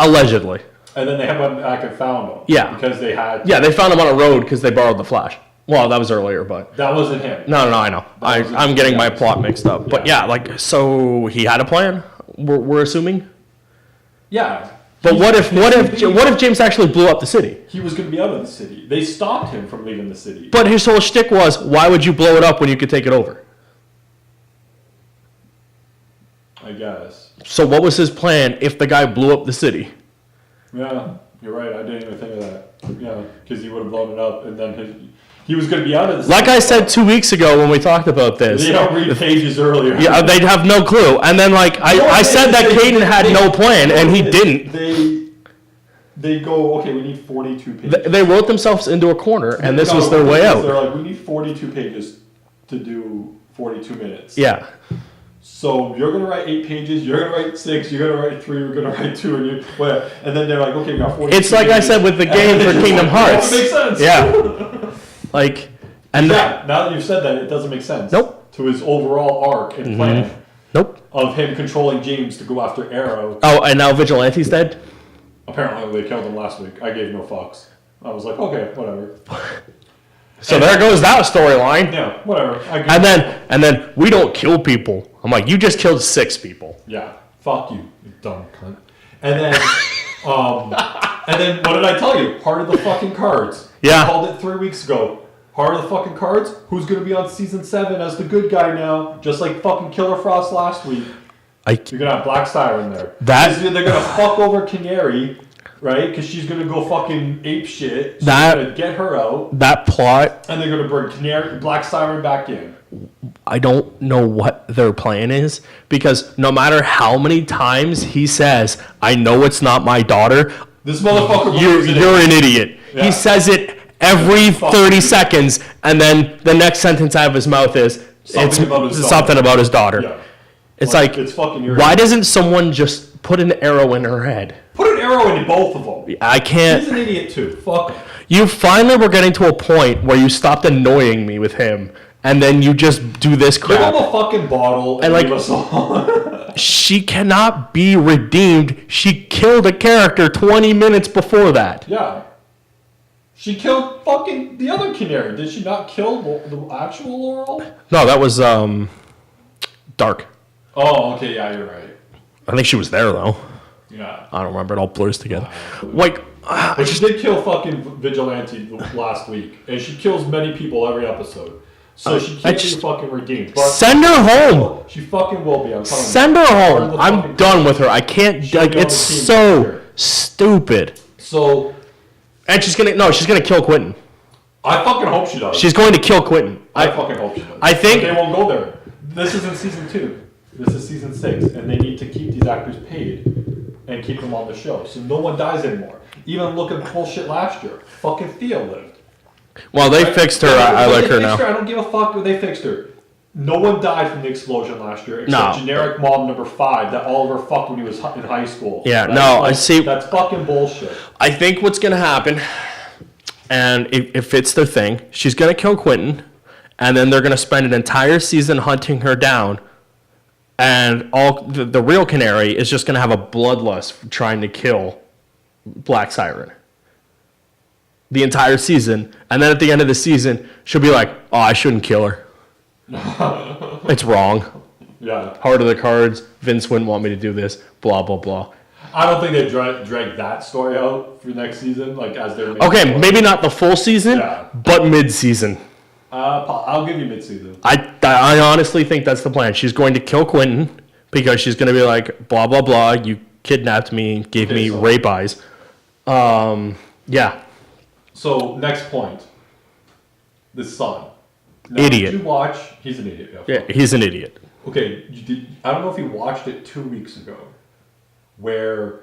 A: Allegedly.
C: And then they went back and found him.
A: Yeah.
C: Because they had...
A: Yeah, they found him on a road because they borrowed the Flash. Well, that was earlier, but...
C: That wasn't him.
A: No, I know. I'm getting my plot mixed up. But yeah, like, so he had a plan, we're assuming?
C: Yeah.
A: But what if James actually blew up the city?
C: He was going to be out of the city. They stopped him from leaving the city.
A: But his whole shtick was, why would you blow it up when you could take it over?
C: I guess.
A: So what was his plan if the guy blew up the city?
C: Yeah, you're right. I didn't even think of that. Yeah, because he would have blown it up, and then he was going to be out of the city.
A: Like I said 2 weeks ago when we talked about this.
C: They don't read pages earlier.
A: Yeah, they'd have no clue. And then, like, I said that Caden had no plan, and he didn't.
C: They go, okay, we need 42 pages.
A: They wrote themselves into a corner, and this was their way out.
C: They're like, we need 42 pages to do 42 minutes.
A: Yeah.
C: So you're going to write 8 pages, you're going to write 6, you're going to write 3, you're going to write 2, and then they're like, okay, we got 42
A: It's like
C: pages.
A: I said with the game for Kingdom Hearts.
C: It doesn't make sense.
A: Yeah. Like, and
C: now that you've said that, it doesn't make sense.
A: Nope.
C: To his overall arc and plan.
A: Nope.
C: Of him controlling James to go after Arrow.
A: Oh, and now Vigilante's dead?
C: Apparently they killed him last week. I gave no fucks. I was like, okay, whatever.
A: So there goes that storyline.
C: Yeah, whatever.
A: And then we don't kill people. I'm like, you just killed 6 people.
C: Yeah. Fuck you dumb cunt. And then what did I tell you? Part of the fucking cards.
A: Yeah.
C: I called it 3 weeks ago. Part of the fucking cards. Who's gonna be on season 7 as the good guy now? Just like fucking Killer Frost last week. You're gonna have Black Siren there. They're gonna fuck over Canary, right? Because she's gonna go fucking ape shit. So they're gonna get her out.
A: That plot.
C: And they're gonna bring Black Siren back in.
A: I don't know what their plan is, because no matter how many times he says, "I know it's not my daughter,"
C: this motherfucker,
A: you're an idiot. Yeah. He says it every 30 seconds, and then the next sentence out of his mouth is something about his daughter. Yeah. It's like
C: it's fucking
A: why doesn't someone just put an arrow in her head?
C: Put an arrow in both of them.
A: I can't.
C: He's an idiot too. Fuck him.
A: You finally were getting to a point where you stopped annoying me with him, and then you just do this crap.
C: Give him a fucking bottle and leave us alone.
A: She cannot be redeemed. She killed a character 20 minutes before that.
C: Yeah. She killed fucking the other Canary. Did she not kill the actual Laurel?
A: No, that was Dark.
C: Oh, okay, yeah, you're right.
A: I think she was there though.
C: Yeah.
A: I don't remember. It all blurs together. Like,
C: but she did kill fucking Vigilante last week, and she kills many people every episode. So she can't be fucking redeemed. But
A: send her home.
C: She fucking will be. I'm telling you.
A: Send her home. I'm done with her. I can't. Like, it's so Stupid.
C: So,
A: And she's gonna kill Quentin.
C: I fucking hope she does.
A: She's going to kill Quentin.
C: I fucking hope she does.
A: I think
C: but they won't go there. This isn't season 2. This is season 6, and they need to keep these actors paid and keep them on the show, so no one dies anymore. Even look at bullshit last year. Fucking Thea lived.
A: Well, they fixed her. I like her now.
C: I don't give a fuck when they fixed her. No one died from the explosion last year except generic mom number 5 that Oliver fucked when he was in high school.
A: Yeah,
C: right?
A: no, I see.
C: That's fucking bullshit.
A: I think what's gonna happen, and if it's their thing, she's gonna kill Quentin, and then they're gonna spend an entire season hunting her down, and all the real Canary is just gonna have a bloodlust trying to kill Black Siren. The entire season, and then at the end of the season, she'll be like, "Oh, I shouldn't kill her. It's wrong.
C: Yeah.
A: Heart of the cards. Vince wouldn't want me to do this. Blah blah blah."
C: I don't think they drag that story out for next season, like as their main
A: Okay,
C: story.
A: maybe not the full season, but mid-season.
C: I'll give you mid-season.
A: I honestly think that's the plan. She's going to kill Quentin because she's going to be like, blah blah blah. You kidnapped me, gave me rape eyes. Yeah.
C: So next point, the son. Now,
A: Idiot.
C: Did you watch? He's an idiot.
A: Yeah, he's an idiot.
C: Okay, I don't know if you watched it 2 weeks ago, where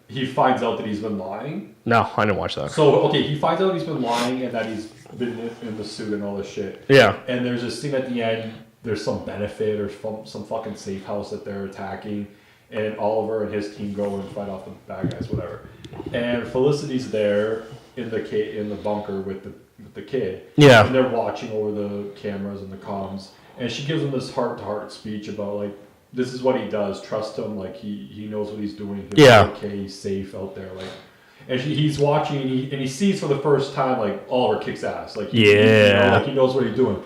C: he finds out that he's been lying.
A: No, I didn't watch that.
C: So, okay, he finds out he's been lying and that he's been in the suit and all this shit.
A: Yeah.
C: And there's this scene at the end, there's some benefit or some fucking safe house that they're attacking, and Oliver and his team go and fight off the bad guys, whatever. And Felicity's there in the bunker with the kid.
A: Yeah.
C: And they're watching over the cameras and the comms. And she gives him this heart-to-heart speech about, like, this is what he does. Trust him. Like, he knows what he's doing. He's okay. He's safe out there. Like, and he's watching, and he sees for the first time, like, Oliver kicks ass. Like, he knows what he's doing.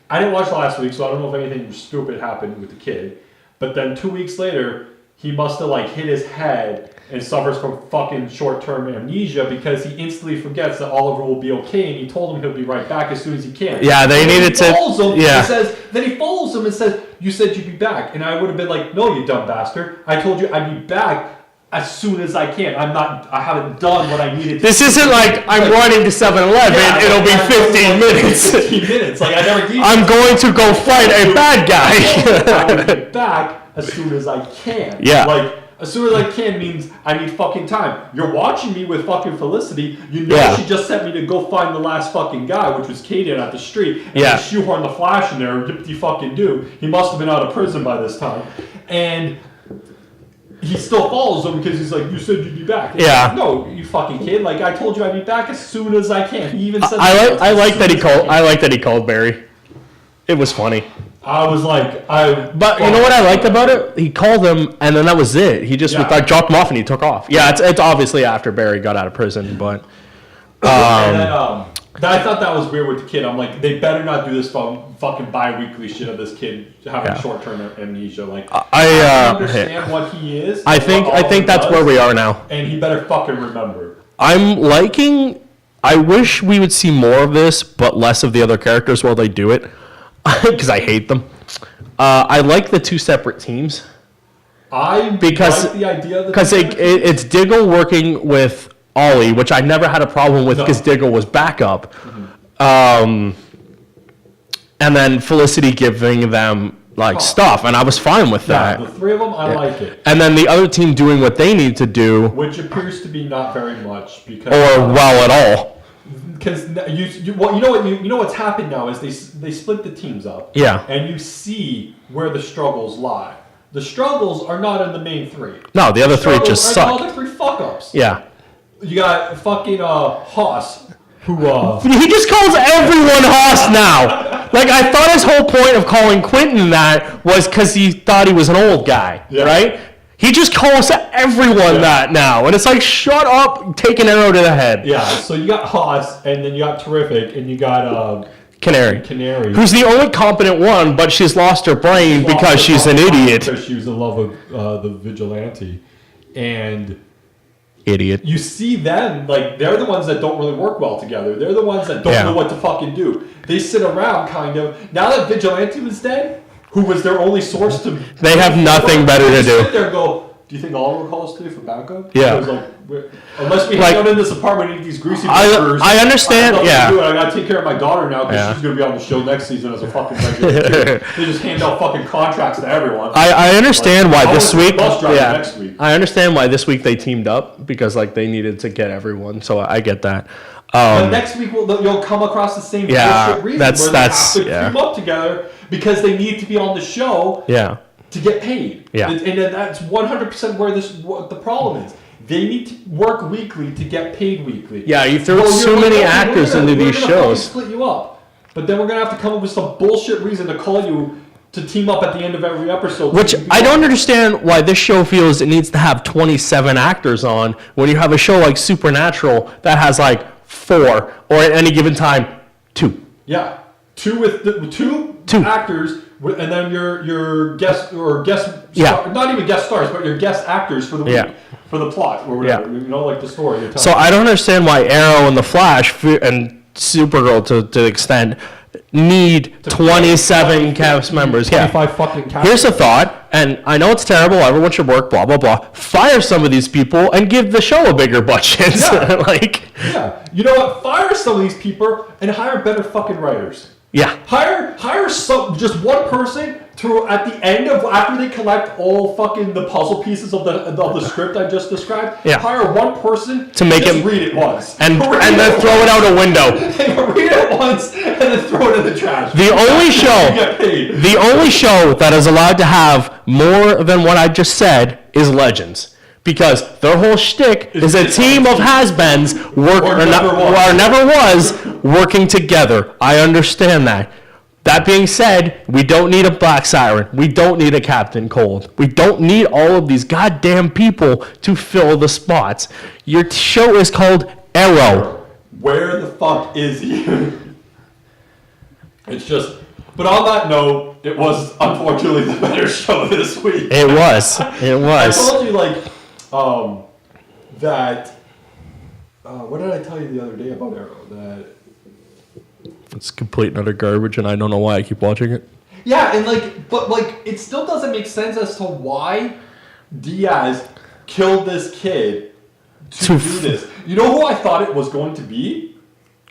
C: I didn't watch last week, so I don't know if anything stupid happened with the kid. But then 2 weeks later, he must have, like, hit his head and suffers from fucking short-term amnesia because he instantly forgets that Oliver will be okay, and he told him he'll be right back as soon as he can.
A: Yeah, they needed to.
C: Then he follows him and says, "You said you'd be back," and I would have been like, "No, you dumb bastard! I told you I'd be back as soon as I can. I haven't done what I needed."
A: This isn't like I'm running to 7-Eleven.
C: Yeah,
A: it'll be 15 minutes.
C: 15 minutes. Like I never.
A: I'm going to go fight a bad guy.
C: I will get back as soon as I can.
A: Yeah.
C: Like. As soon as I can means I need fucking time. You're watching me with fucking Felicity. You know she just sent me to go find the last fucking guy, which was Kaden at the street. And they shoehorn the Flash in there, yippity fucking do. He must have been out of prison by this time. And he still follows him because he's like, "You said you'd be back." And
A: yeah.
C: Like, no, you fucking kid. Like I told you I'd be back as soon as I can. He even said
A: I like that he called Barry. It was funny.
C: I was like,
A: But you know what I liked about it? He called him, and then that was it. He just dropped him off, and he took off. Yeah, it's obviously after Barry got out of prison, but.
C: And then, I thought that was weird with the kid. I'm like, they better not do this fucking bi-weekly shit of this kid having short-term amnesia. Like, I understand what he is.
A: I think that's where we are now.
C: And he better fucking remember.
A: I wish we would see more of this, but less of the other characters while they do it. Because I hate them. I like the 2 separate teams.
C: Like the idea
A: because it's Diggle working with Ollie, which I never had a problem with because Diggle was backup. Mm-hmm. And then Felicity giving them stuff, and I was fine with that.
C: The 3 of them, I like it.
A: And then the other team doing what they need to do,
C: which appears to be not very much because
A: at all.
C: Because you know what's happened now is they split the teams up.
A: Yeah.
C: And you see where the struggles lie. The struggles are not in the main 3.
A: No, the other 3 just suck.
C: The other 3 fuck ups.
A: Yeah.
C: You got fucking Haas, who
A: he just calls everyone Haas now. Like I thought his whole point of calling Quentin that was because he thought he was an old guy, right? He just calls everyone that now. And it's like, shut up, take an arrow to the head.
C: Yeah, so you got Haas, and then you got Terrific, and you got
A: Canary.
C: Who's
A: the only competent one, but she's lost her brain because she's an idiot.
C: Because she was in love with the vigilante. And...
A: Idiot.
C: You see them, like, they're the ones that don't really work well together. They're the ones that don't know what to fucking do. They sit around, kind of. Now that Vigilante was dead... Who was their only source to...
A: They have nothing better to do.
C: Sit there and go,
B: do you think Oliver will call us today for backup?
A: Yeah.
B: Unless we hang out in this apartment and eat these greasy burgers.
A: I understand.
B: I
A: Yeah.
B: gotta take care of my daughter now because she's gonna be on the show next season as a fucking regular too. They just hand out fucking contracts to everyone.
A: I understand why this week.
B: Next week.
A: I understand why this week they teamed up because like they needed to get everyone. So I get that.
B: But next week you'll come across the same bullshit reason where they have to team up together because they need to be on the show.
A: Yeah.
B: To get paid.
A: Yeah.
B: And that's 100% what the problem is. They need to work weekly to get paid weekly.
A: Yeah, you throw so many actors into these shows.
B: Split you up. But then we're going to have to come up with some bullshit reason to call you to team up at the end of every episode.
A: Which I don't understand why this show feels it needs to have 27 actors on when you have a show like Supernatural that has like 4 or at any given time 2.
B: Yeah. Two actors. And then your guest not even guest stars, but your guest actors for the week, for the plot or whatever. You know, like the story.
A: So I don't understand why Arrow and the Flash and Supergirl to the extent need 27 cast members.
B: 25 fucking cast.
A: Here's a thought, and I know it's terrible. Everyone should work. Blah blah blah. Fire some of these people and give the show a bigger budget.
B: Yeah. You know what? Fire some of these people and hire better fucking writers.
A: Yeah.
B: Hire some just one person to at the end of after they collect all fucking the puzzle pieces of the script I just described.
A: Yeah.
B: Hire one person
A: to make it
B: read it once
A: and then throw it out a window.
B: Read it once and then throw it in the trash.
A: The only show that is allowed to have more than what I just said is Legends. Because their whole shtick is a team of has-beens never was working together. I understand that. That being said, we don't need a Black Siren. We don't need a Captain Cold. We don't need all of these goddamn people to fill the spots. Your show is called Arrow.
B: Where the fuck is he? It's just... But on that note, it was unfortunately the better show this week.
A: It was.
B: I told you, that... what did I tell you the other day about Arrow? That...
A: It's complete and utter garbage, and I don't know why I keep watching it.
B: Yeah, and it still doesn't make sense as to why Diaz killed this kid to do this. You know who I thought it was going to be?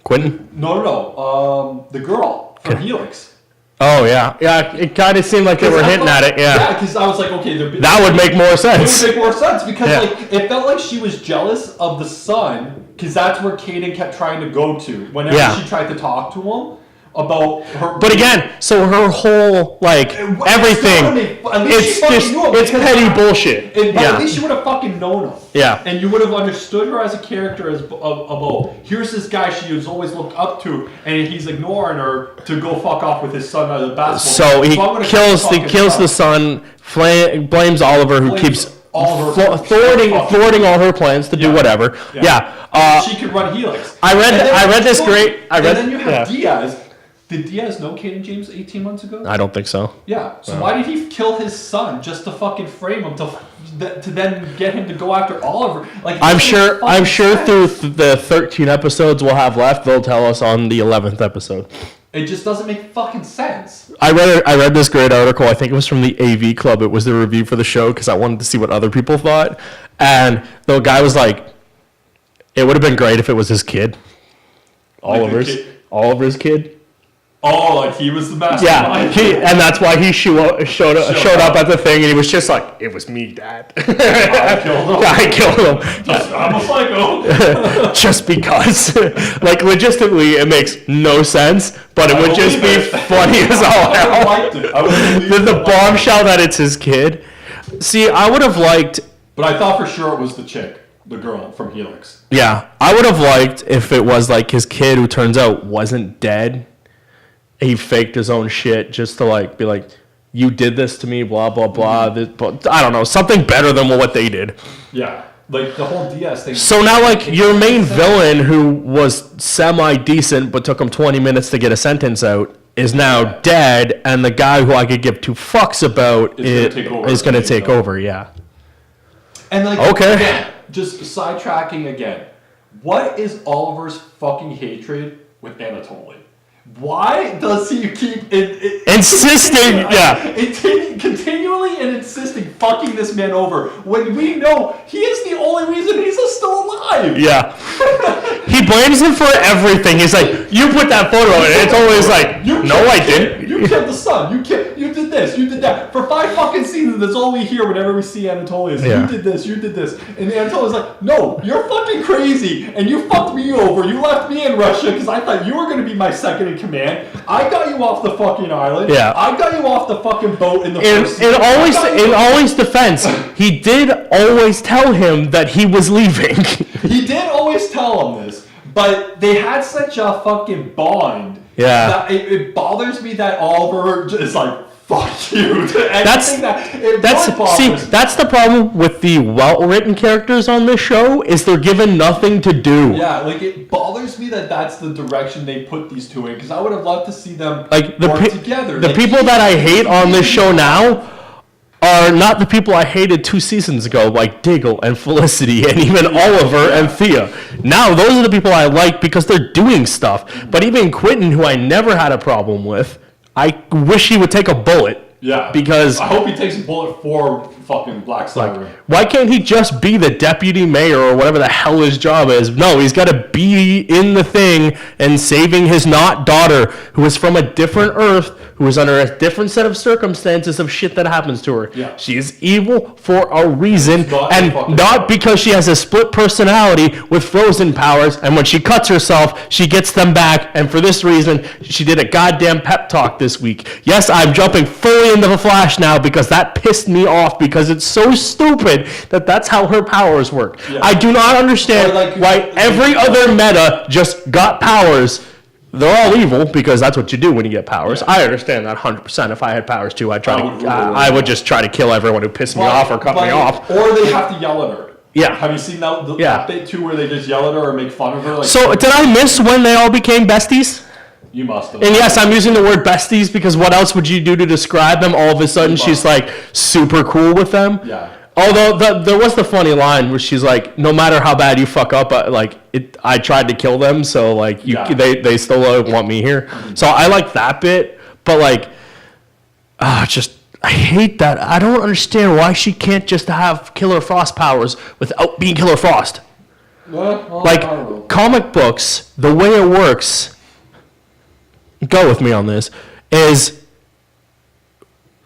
A: Quentin?
B: No. The girl from Helix.
A: Oh, yeah. Yeah, it kind of seemed like they were hinting at it, yeah.
B: Yeah, because I was like, okay...
A: That would make more sense.
B: It would make more sense, because it felt like she was jealous of the son, because that's where Kaden kept trying to go to, whenever she tried to talk to him about her...
A: But again, so her whole, everything, it's petty bullshit.
B: But at least you would have fucking known him.
A: Yeah.
B: And you would have understood her as a character about, here's this guy she has always looked up to, and he's ignoring her to go fuck off with his son at the basketball.
A: So he kills the son, blames Oliver, who keeps thwarting all her plans to do whatever. Yeah.
B: She could run Helix.
A: I read this great...
B: And then you have Diaz. Did Diaz know Kaden James 18 months ago?
A: I don't think so.
B: Yeah. So why did he kill his son just to fucking frame him to then get him to go after Oliver?
A: I'm sure through the 13 episodes we'll have left, they'll tell us on the 11th episode.
B: It just doesn't make fucking sense.
A: I read this great article. I think it was from the AV Club. It was the review for the show because I wanted to see what other people thought. And the guy was like, "It would have been great if it was his kid, Oliver's kid."
B: Oh, he was the mastermind.
A: Yeah, and that's why he showed up at the thing, and he was just like, "It was me, Dad. I killed him.
B: I'm a psycho."
A: Just because, logistically, it makes no sense, but it would just be funny as all hell.
B: I liked it.
A: The bombshell that it's his kid. See, I would have liked.
B: But I thought for sure it was the chick, the girl from Helix.
A: Yeah, I would have liked if it was his kid, who turns out wasn't dead. He faked his own shit just to be like, "You did this to me, blah blah blah." I don't know, something better than what they did.
B: Yeah, the whole DS thing.
A: So now, your main villain, who was semi decent but took him 20 minutes to get a sentence out, is now dead, and the guy who I could give two fucks about is going to take over. Yeah.
B: And
A: okay,
B: again, just sidetracking again. What is Oliver's fucking hatred with Anatoly? Why does he keep
A: insisting?
B: Continually and insisting fucking this man over when we know he is the only reason he's still alive?
A: Yeah. He blames him for everything. He's like, you put that photo in. It's always like, no, I didn't.
B: You killed the son. You did this. You did that. For 5 fucking seasons, that's all we hear whenever we see Anatolius. You did this. You did this. And Anatolius like, no, you're fucking crazy. And you fucked me over. You left me in Russia because I thought you were going to be my second in command. I got you off the fucking island.
A: Yeah.
B: I got you off the fucking boat in the first season.
A: In always defense, he did always tell him that he was leaving.
B: He did always tell him this, but they had such a fucking bond.
A: Yeah.
B: That it bothers me that Oliver is like, fuck you.
A: That's the problem with the well-written characters on this show is they're given nothing to do.
B: Yeah, like it bothers me that that's the direction they put these two in because I would have loved to see them
A: like
B: work together.
A: The people that I hate on this show now are not the people I hated 2 seasons ago, like Diggle and Felicity and even Oliver and Thea. Now those are the people I like because they're doing stuff. But even Quentin, who I never had a problem with, I wish he would take a bullet.
B: Yeah.
A: Because
B: I hope he takes a bullet for fucking Black Siren.
A: Why can't he just be the deputy mayor or whatever the hell his job is? No, he's got to be in the thing and saving his not daughter, who is from a different Earth, who is under a different set of circumstances of shit that happens to her.
B: Yeah.
A: She is evil for a reason, and not because she has a split personality with frozen powers, and when she cuts herself, she gets them back, and for this reason, she did a goddamn pep talk this week. Yes, I'm jumping fully into the Flash now because that pissed me off because it's so stupid that that's how her powers work. Yeah. I do not understand why every other meta just got powers. They're all evil because that's what you do when you get powers. Yeah. I understand that 100%. If I had powers too, I would just try to kill everyone who pissed me off or cut me off.
B: Or they have to yell at her.
A: Yeah.
B: Have you seen that bit too where they just yell at her or make fun of her? Like,
A: so did I miss when they all became besties?
B: You must have.
A: And yes, I'm using the word besties because what else would you do to describe them? All of a sudden, she's like super cool with them.
B: Yeah.
A: Although there was the funny line where she's like, "No matter how bad you fuck up, I tried to kill them, so like they still want me here." Mm-hmm. So I like that bit, but I hate that. I don't understand why she can't just have Killer Frost powers without being Killer Frost.
B: Well,
A: comic books, the way it works. Go with me on this, is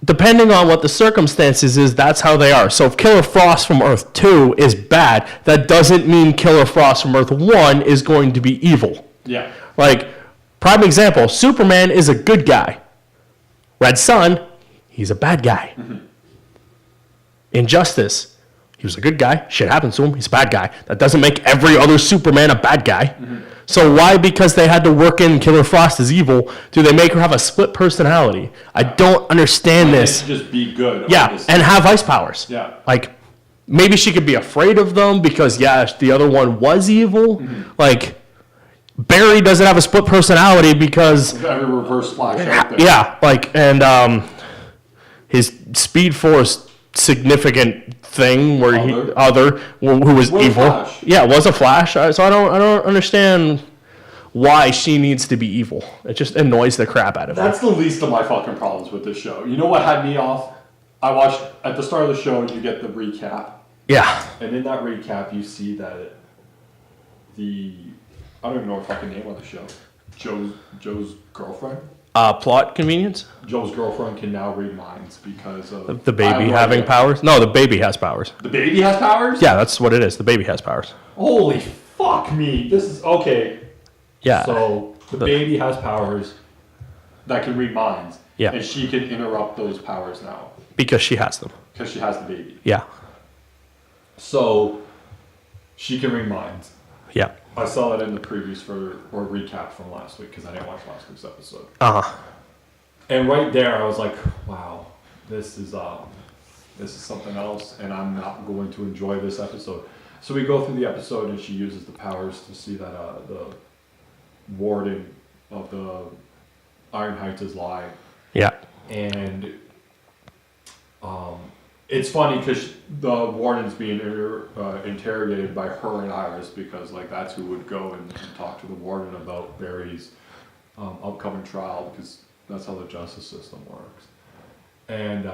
A: depending on what the circumstances is, that's how they are. So if Killer Frost from Earth 2 is bad, that doesn't mean Killer Frost from Earth 1 is going to be evil.
B: Yeah.
A: Prime example, Superman is a good guy. Red Sun, he's a bad guy. Mm-hmm. Injustice, he was a good guy. Shit happens to him, he's a bad guy. That doesn't make every other Superman a bad guy. Mm-hmm. So why, because they had to work in Killer Frost as evil, do they make her have a split personality? I don't understand this.
B: Just be good.
A: Yeah, and have ice powers.
B: Yeah.
A: Maybe she could be afraid of them because, the other one was evil. Mm-hmm. Barry doesn't have a split personality because...
B: Every reverse Flash out there.
A: Yeah, his Speed Force significant thing where who was evil.
B: Flash.
A: Yeah, was a Flash. So I don't understand why she needs to be evil. It just annoys the crap out of me.
B: That's the least of my fucking problems with this show. You know what had me off? I watched at the start of the show. You get the recap.
A: Yeah.
B: And in that recap, you see that I don't even know the fucking name of the show. Joe's girlfriend.
A: Plot convenience?
B: Joe's girlfriend can now read minds because of...
A: The baby having powers? No, the baby has powers.
B: The baby has powers?
A: Yeah, that's what it is. The baby has powers.
B: Holy fuck me. This is... Okay.
A: Yeah.
B: So, the baby has powers that can read minds.
A: Yeah.
B: And she can interrupt those powers now.
A: Because she has them.
B: Because she has the baby.
A: Yeah.
B: So, she can read minds.
A: Yeah.
B: I saw that in the previews or recap from last week because I didn't watch last week's episode.
A: Uh-huh.
B: And right there, I was like, "Wow, this is something else," and I'm not going to enjoy this episode. So we go through the episode, and she uses the powers to see that the warden of the Iron Heights is lying.
A: Yeah.
B: And it's funny because the warden's being interrogated by her and Iris because that's who would go and talk to the warden about Barry's
C: upcoming trial because that's how the justice system works. And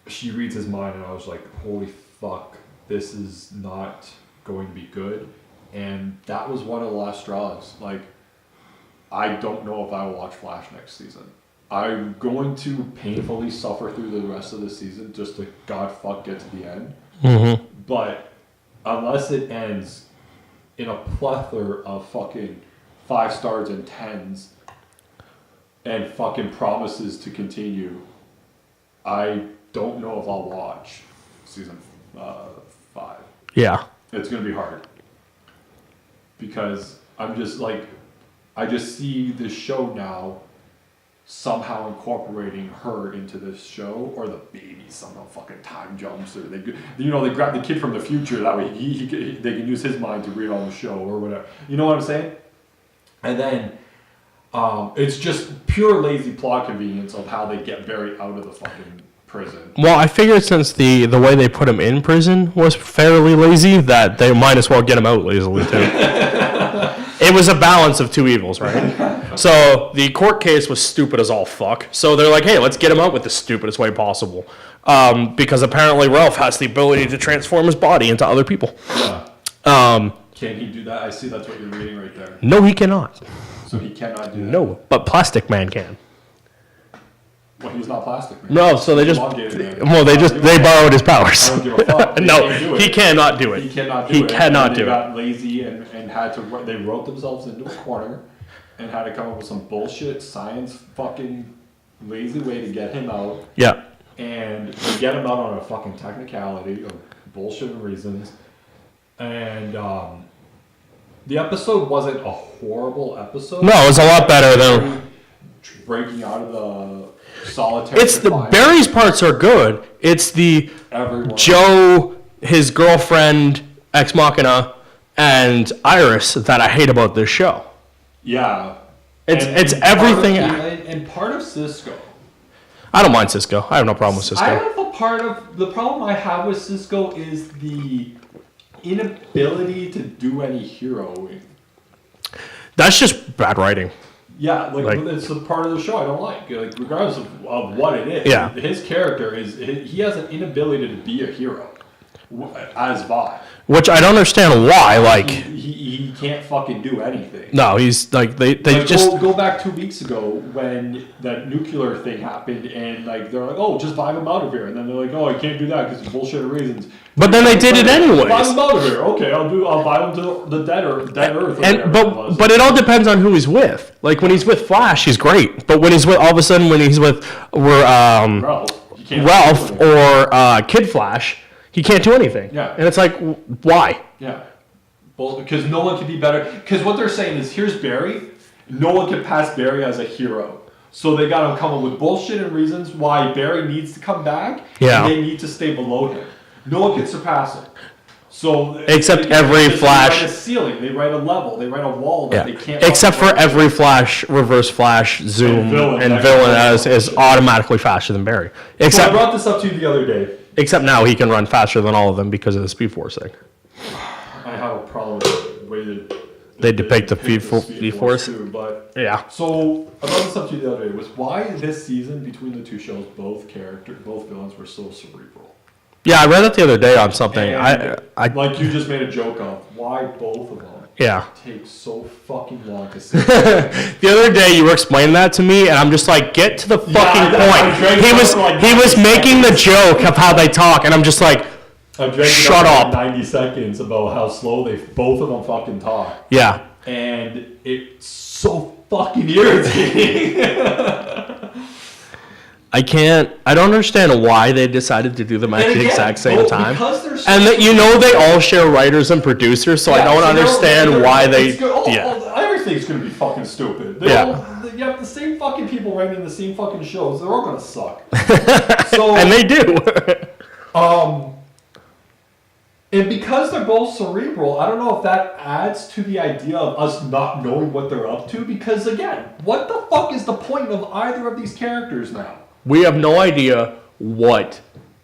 C: she reads his mind, and I was like, holy fuck, this is not going to be good. And that was one of the last straws. Like, I don't know if I will watch Flash next season. I'm going to painfully suffer through the rest of the season just to God get to the end.
A: Mm-hmm.
C: But unless it ends in a plethora of fucking 5 stars and 10s and fucking promises to continue, I don't know if I'll watch season 5.
A: Yeah.
C: It's going to be hard. Because I'm just like, I just see this show now somehow incorporating her into this show, or the baby somehow fucking time jumps, or they grab the kid from the future, that way they can use his mind to read on the show or whatever. You know what I'm saying? And then it's just pure lazy plot convenience of how they get Barry out of the fucking prison.
A: Well, I figured since the way they put him in prison was fairly lazy, that they might as well get him out lazily too. It was a balance of two evils, right? So the court case was stupid as all fuck. So they're like, hey, let's get him out with the stupidest way possible. Because apparently Ralph has the ability to transform his body into other people.
C: Yeah. Can he do that? I see that's what you're reading right there.
A: No, he cannot.
C: So he cannot do that?
A: No, but Plastic Man can.
C: Well, he's not Plastic Man.
A: No, so they borrowed his powers.
C: I don't give a fuck.
A: No, he cannot do it.
C: He cannot do
A: he
C: it.
A: Cannot do
C: they
A: it.
C: got lazy and had to. They wrote themselves into a corner and had to come up with some bullshit science fucking lazy way to get him out.
A: Yeah.
C: And to get him out on a fucking technicality of bullshit reasons. And the episode wasn't a horrible episode.
A: No, it was a lot better than
C: breaking out of the solitary.
A: It's the Barry's parts are good. It's the Joe, his girlfriend, Ex Machina, and Iris that I hate about this show.
C: Yeah.
A: It's everything.
C: And part of Cisco.
A: I don't mind Cisco. I have no problem with Cisco.
C: I have the problem I have with Cisco is the inability to do any heroing.
A: That's just bad writing.
C: Yeah, like it's a part of the show I don't like. Like regardless of what it is,
A: yeah.
C: His character he has an inability to be a hero as Vi.
A: Which I don't understand why. Like
C: he can't fucking do anything.
A: No, he's like they just
C: go back 2 weeks ago when that nuclear thing happened, and like they're like, oh, just vibe him out of here, and then they're like, oh, I can't do that because of bullshit reasons.
A: But then they did it anyways.
C: Vibe him out of here. Okay, I'll vibe him to the dead earth.
A: And but it all depends on who he's with. Like when he's with Flash, he's great. But when he's with all of a sudden when he's with Ralph or Kid Flash, he can't do anything.
C: Yeah.
A: And it's like, why?
C: Yeah. Well, because no one can be better. Because what they're saying is, here's Barry. No one can pass Barry as a hero. So they got to come up with bullshit and reasons why Barry needs to come back.
A: Yeah.
C: And they need to stay below him. No one can surpass him. So
A: except every Flash.
C: They write a ceiling. They write a level. They write a wall that they can't.
A: Except for every Flash, Reverse Flash, Zoom, and Villain is automatically faster than Barry.
C: Except I brought this up to you the other day.
A: Except now he can run faster than all of them because of the Speed Force thing.
C: I have a problem with the way
A: they depict the Speed Force
C: too, but
A: yeah.
C: So I brought this up to you the other day was why this season between the two shows both villains were so cerebral.
A: Yeah, I read that the other day on something.
C: And I like you just made a joke of why both of them.
A: Yeah.
C: Take so fucking long to say.
A: The other day you were explaining that to me, and I'm just like, get to the fucking point. He was making the joke of how they talk, and I'm just like, shut up.
C: 90 seconds about how slow both of them fucking talk.
A: Yeah.
C: And it's so fucking irritating.
A: I don't understand why they decided to do them at the exact same time. And that they all share writers and producers, so I don't understand why they.
C: Everything's gonna be fucking stupid. You have the same fucking people writing the same fucking shows. They're all gonna suck.
A: And they do.
C: And because they're both cerebral, I don't know if that adds to the idea of us not knowing what they're up to. Because again, what the fuck is the point of either of these characters now?
A: We have no idea what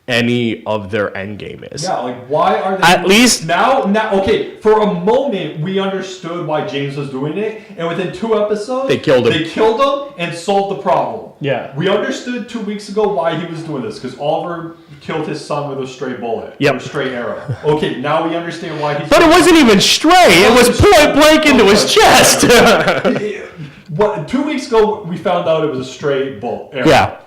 A: any of their end game is.
B: Yeah, like why are they
A: at least
B: now? Okay, for a moment we understood why James was doing it, and within 2 episodes
A: they killed him.
B: They killed him and solved the problem.
A: Yeah,
B: we understood 2 weeks ago why he was doing this because Oliver killed his son with a stray bullet.
A: Yep.
B: Or a stray arrow. Okay, now we understand why he's.
A: But it wasn't even stray. It was point blank into his chest.
B: 2 weeks ago we found out it was a stray bullet. Arrow.
A: Yeah.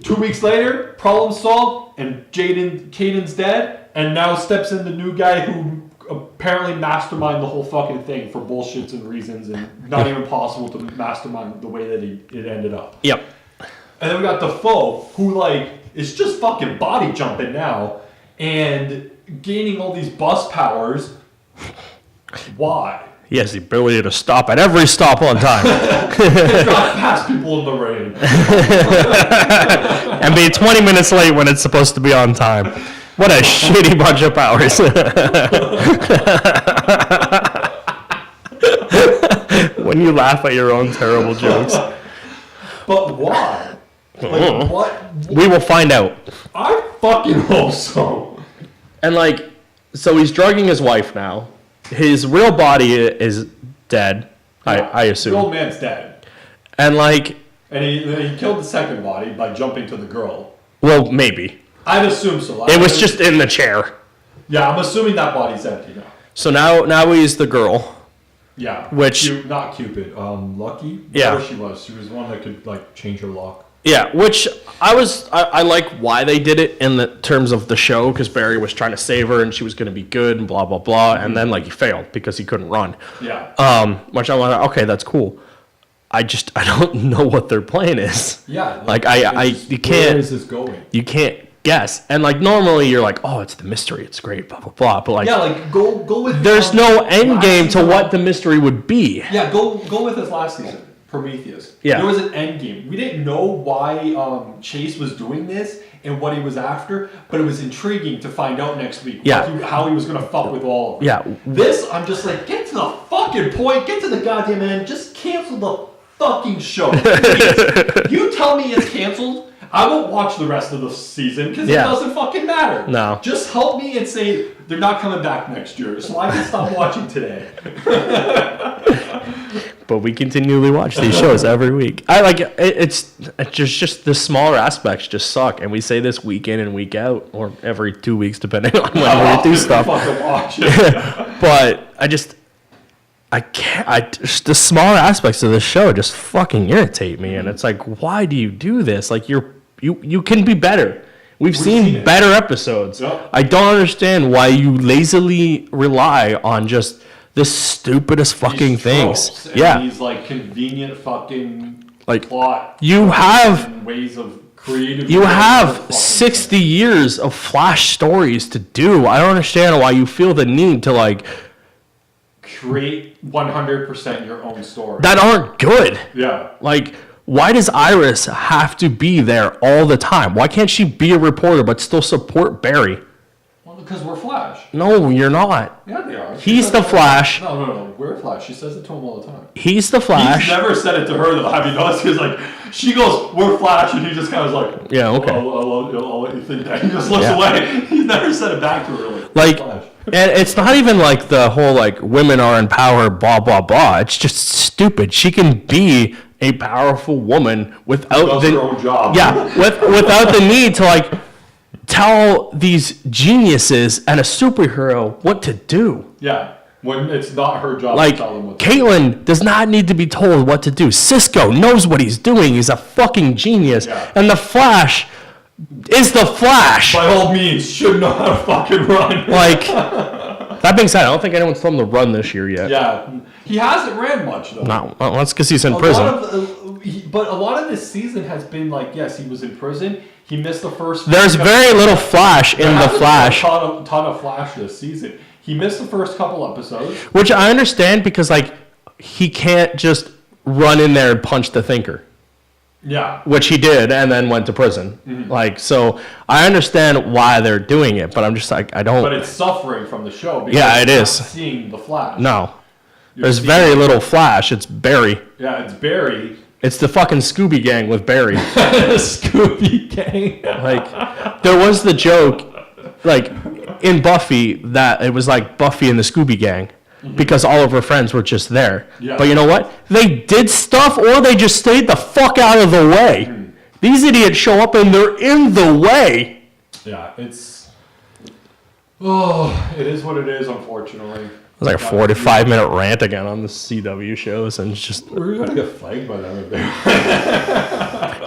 B: 2 weeks later, problem solved, and Caden's dead, and now steps in the new guy who apparently masterminded the whole fucking thing for bullshits and reasons, and not even possible to mastermind the way that it ended up.
A: Yep.
B: And then we got Defoe, who like is just fucking body jumping now, and gaining all these bus powers. Why?
A: He has the ability to stop at every stop on time.
B: Drive past people in the rain.
A: And be 20 minutes late when it's supposed to be on time. What a shitty bunch of powers. When you laugh at your own terrible jokes.
B: But why? Like, what?
A: We will find out.
B: I fucking hope so.
A: And like, so he's drugging his wife now. His real body is dead,
B: Yeah.
A: I assume.
B: The old man's dead.
A: And like...
B: And he killed the second body by jumping to the girl.
A: Well, maybe.
B: I'd assume so.
A: It was just in the chair.
B: Yeah, I'm assuming that body's empty now.
A: So now he's the girl.
B: Yeah.
A: Which...
C: Not Cupid. Lucky?
A: Yeah.
C: Whatever she was. She was one that could, like, change her lock.
A: Yeah, which I like why they did it in the terms of the show, because Barry was trying to save her and she was going to be good and blah, blah, blah. And then, like, he failed because he couldn't run.
B: Yeah.
A: Which I'm like, okay, that's cool. I don't know what their plan is.
B: Yeah.
A: Like, you can't...
C: Where is this going?
A: You can't guess. And, like, normally you're like, oh, it's the mystery. It's great, blah, blah, blah. But, like...
B: Yeah, like, go with...
A: There's no end game to what the mystery would be.
B: Yeah, go with his last season. Prometheus.
A: Yeah.
B: There was an end game. We didn't know why Chase was doing this and what he was after, but it was intriguing to find out next week.
A: Yeah.
B: How he was going to fuck with all of them.
A: Yeah.
B: This, I'm just like, get to the fucking point. Get to the goddamn end. Just cancel the fucking show. Please. You tell me it's canceled, I won't watch the rest of the season because it doesn't fucking matter.
A: No.
B: Just help me and say they're not coming back next year, so I can stop watching today.
A: But we continually watch these shows every week. I like it's just the smaller aspects just suck, and we say this week in and week out, or every 2 weeks depending on when we do stuff.
B: Watch it.
A: But I can't. Just the smaller aspects of this show just fucking irritate me, and it's like, why do you do this? Like you can be better. We've seen better episodes.
B: Yep.
A: I don't understand why you lazily rely on just the stupidest fucking things. Yeah.
B: These like convenient fucking
A: like
B: plot.
A: You have
B: ways of creative.
A: You have 60 years of Flash stories to do. I don't understand why you feel the need to like
B: create 100% your own story
A: that aren't good.
B: Yeah.
A: Like, why does Iris have to be there all the time? Why can't she be a reporter but still support Barry?
B: Well, because we're Flash.
A: No, you're not.
B: Yeah, they are.
A: He's the Flash.
B: No. We're Flash. She says it to him all the time.
A: He's the Flash.
B: He's never said it to her though. Have you noticed? He's like, she goes, "We're Flash," and he just kind of like,
A: yeah, okay.
B: I'll let you think that. He just looks away. He's never said it back to her.
A: Like, and it's not even like the whole like women are in power, blah blah blah. It's just stupid. She can be a powerful woman without
B: her own job.
A: Yeah, without the need to like tell these geniuses and a superhero what to do.
B: Yeah, when it's not her job
A: like,
B: to tell them what to do.
A: Caitlin does not need to be told what to do. Cisco knows what he's doing. He's a fucking genius.
B: Yeah.
A: And the Flash is the Flash.
B: By all means, should know how to fucking run.
A: Like, that being said, I don't think anyone's told him to run this year yet.
B: Yeah, he hasn't ran much though.
A: No, well, that's because he's in prison.
B: But a lot of this season has been like, yes, he was in prison. He missed the first.
A: There's very little Flash in the Flash.
B: A ton of Flash this season. He missed the first couple episodes.
A: Which I understand because, like, he can't just run in there and punch the Thinker.
B: Yeah.
A: Which he did and then went to prison. Mm-hmm. Like, so I understand why they're doing it, but I'm just like, I don't.
B: But it's suffering from the show because
A: it
B: you're
A: is.
B: not seeing the Flash.
A: No. There's very little Flash. It's Barry.
B: Yeah, it's Barry.
A: It's the fucking Scooby Gang with Barry.
C: Scooby Gang.
A: Like, there was the joke, like, in Buffy, that it was like Buffy and the Scooby Gang. Because all of her friends were just there.
B: Yeah.
A: But you know what? They did stuff or they just stayed the fuck out of the way. These idiots show up and they're in the way.
C: Yeah, it's... Oh, it is what it is, unfortunately.
A: It was like a 45-minute rant again on the CW shows, and it's just...
C: We're going to get flagged by them if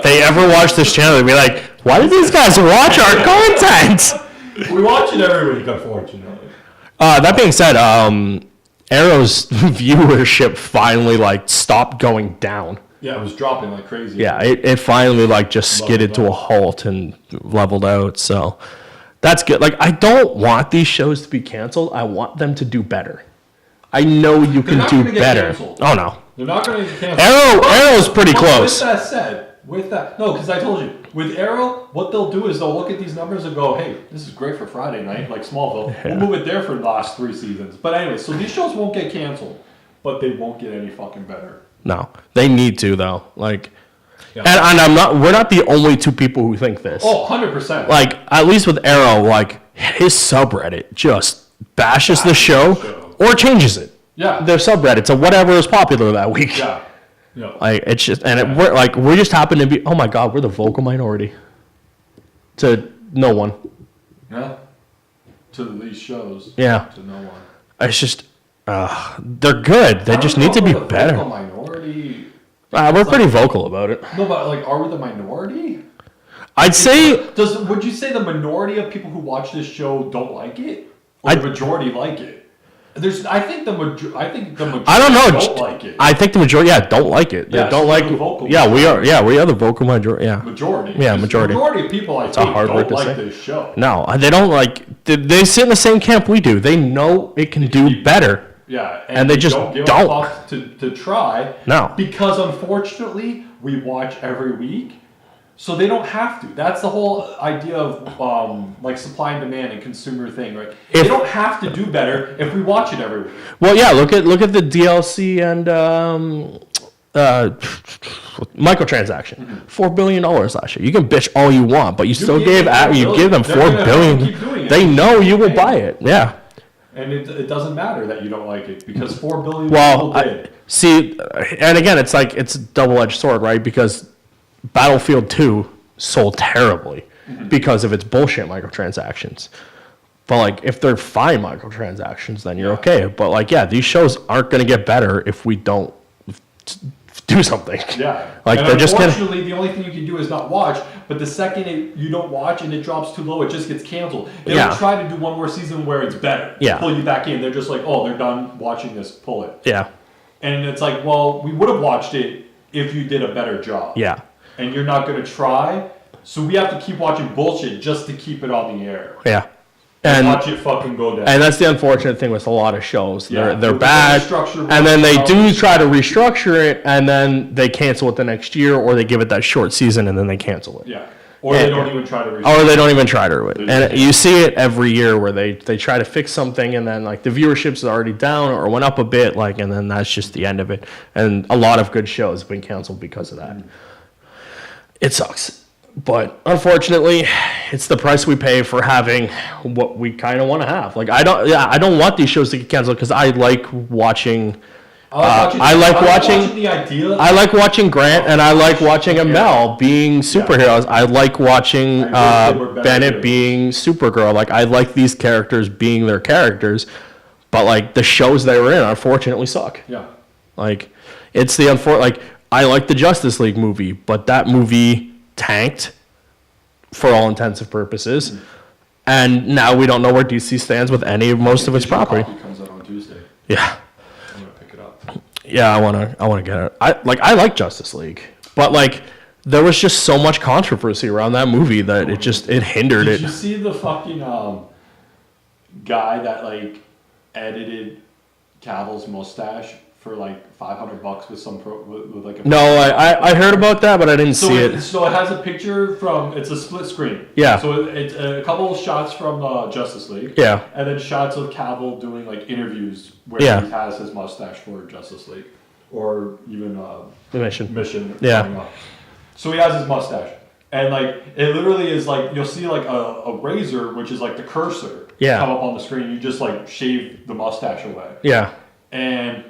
A: they ever watch this channel, they'd be like, why do these guys watch our content?
C: We watch it every week, unfortunately.
A: That being said, Arrow's viewership finally, like, stopped going down.
C: Yeah, it was dropping like crazy.
A: Yeah, it finally, like, just skidded to a halt and leveled out, so... That's good. Like, I don't want these shows to be canceled. I want them to do better. I know you can do better. Oh, no.
C: They're not going to get canceled.
A: Arrow's pretty close.
C: With that said, no, because I told you, with Arrow, what they'll do is they'll look at these numbers and go, hey, this is great for Friday night, like Smallville.
A: Yeah.
C: We'll move it there for the last 3 seasons. But anyway, so these shows won't get canceled, but they won't get any fucking better.
A: No, they need to, though. Like...
C: Yeah.
A: And we're not the only two people who think this.
C: Oh, 100%.
A: Like, at least with Arrow, like, his subreddit just bashes the show or changes it.
C: Yeah.
A: Their subreddit to whatever is popular that week.
C: Yeah. Yeah.
A: Like, it's just, and we just happen to be, oh my God, we're the vocal minority. To no one.
C: Yeah. To these shows.
A: Yeah.
C: To no one.
A: It's just, they're good. They just need to be better.
C: Vocal minority.
A: We're pretty vocal about it.
C: No, but like, are we the minority?
A: I'd say...
C: Would you say the minority of people who watch this show don't like it? Or the majority like it? I think the majority
A: I don't know.
C: Don't like it.
A: I think the majority, don't like it. They don't like it. We are. Yeah, we are the vocal majority. Yeah.
C: Majority.
A: Yeah, majority.
C: The majority of people, I think, don't like this show.
A: No, they don't like... They sit in the same camp we do. They know it can do better.
C: Yeah,
A: and they just
C: don't. To try.
A: No.
C: Because unfortunately, we watch every week, so they don't have to. That's the whole idea of like supply and demand and consumer thing, right? They don't have to do better if we watch it every week.
A: Well, yeah. Look at the DLC and microtransaction. $4 billion last year. You can bitch all you want, but you still give them $4 billion. They know you will buy it. Yeah.
C: And it doesn't matter that you don't like it because 4 billion people did.
A: See, and again, it's like it's a double-edged sword, right? Because Battlefield 2 sold terribly because of its bullshit microtransactions. But like, if they're fine microtransactions, then you're okay. But like, yeah, these shows aren't going to get better if we don't do something.
C: Yeah.
A: Like,
C: and
A: they're just gonna...
C: Unfortunately, the only thing you can do is not watch. But the second you don't watch and it drops too low, it just gets canceled. They don't try to do one more season where it's better.
A: Yeah.
C: Pull you back in. They're just like, oh, they're done watching this. Pull it.
A: Yeah.
C: And it's like, well, we would have watched it if you did a better job.
A: Yeah.
C: And you're not going to try. So we have to keep watching bullshit just to keep it on the air.
A: Yeah.
C: And watch it fucking go down.
A: And that's the unfortunate thing with a lot of shows.
C: Yeah.
A: They're bad, and then they do try to restructure it, and then they cancel it the next year, or they give it that short season, and then they cancel it.
C: Yeah. Or they don't even try to
A: restructure. Or they don't even try to do it. And you see it every year where they try to fix something, and then like the viewership's already down or went up a bit, like, and then that's just the end of it. And a lot of good shows have been canceled because of that. It sucks. But unfortunately, it's the price we pay for having what we kind of want to have. Like, I don't want these shows to get canceled because I like watching. I like watching Grant, and I like watching Amel being superheroes. I like watching Bennett being Supergirl. Like, I like these characters being their characters, but like the shows they were in, unfortunately, suck.
C: Yeah.
A: Like, it's the like I like the Justice League movie, but that movie tanked for all intents and purposes, and now we don't know where DC stands with most of its property.
C: Comes out on Tuesday.
A: Yeah.
C: I'm gonna pick it up.
A: Yeah, I wanna get it. I like Justice League, but like there was just so much controversy around that movie that it hindered it.
C: Did you see the fucking guy that like edited Cavill's mustache for like $500 with some with like a...
A: No, I heard about that, but I didn't see it.
C: So it has a picture it's a split screen.
A: Yeah.
C: So it's a couple of shots from Justice League.
A: Yeah.
C: And then shots of Cavill doing like interviews where he has his mustache for Justice League.
B: or even
A: The Mission.
B: Yeah. Coming up. So he has his mustache, and like it literally is like you'll see like a razor, which is like the cursor, come up on the screen. You just like shave the mustache away.
A: Yeah.
B: And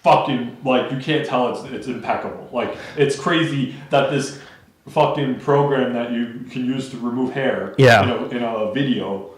B: fucking like you can't tell it's impeccable. Like it's crazy that this fucking program that you can use to remove hair in a video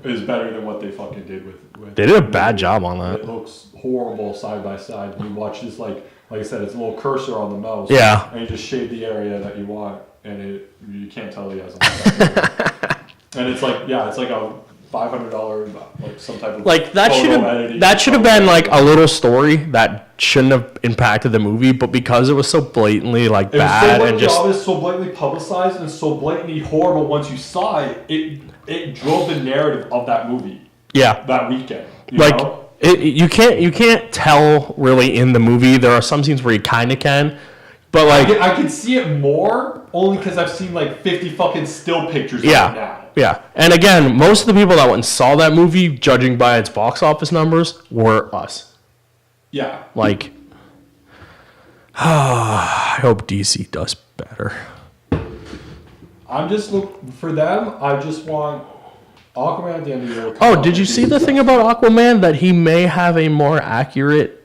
B: is better than what they fucking did with
A: they did a bad job on that.
B: It looks horrible side by side. You watch this like I said, it's a little cursor on the mouse.
A: Yeah.
B: And you just shave the area that you want, and you can't tell he has a mustache. And it's like it's like a $500 like some type of
A: like that should have been like a little story that shouldn't have impacted the movie, but because it was so blatantly like bad and just
B: it was so blatantly publicized and so blatantly horrible once you saw it, it drove the narrative of that movie.
A: Yeah.
B: That weekend. You
A: like
B: know?
A: You can't tell really in the movie. There are some scenes where you kind of can, but like
B: I can see it more only because I've seen like 50 fucking still pictures of it now.
A: Yeah, and again, most of the people that went and saw that movie, judging by its box office numbers, were us.
B: Yeah.
A: Like, I hope DC does better.
B: I'm just looking for them. I just want Aquaman at the end of the year.
A: Oh, did you see the thing about Aquaman that he may have a more accurate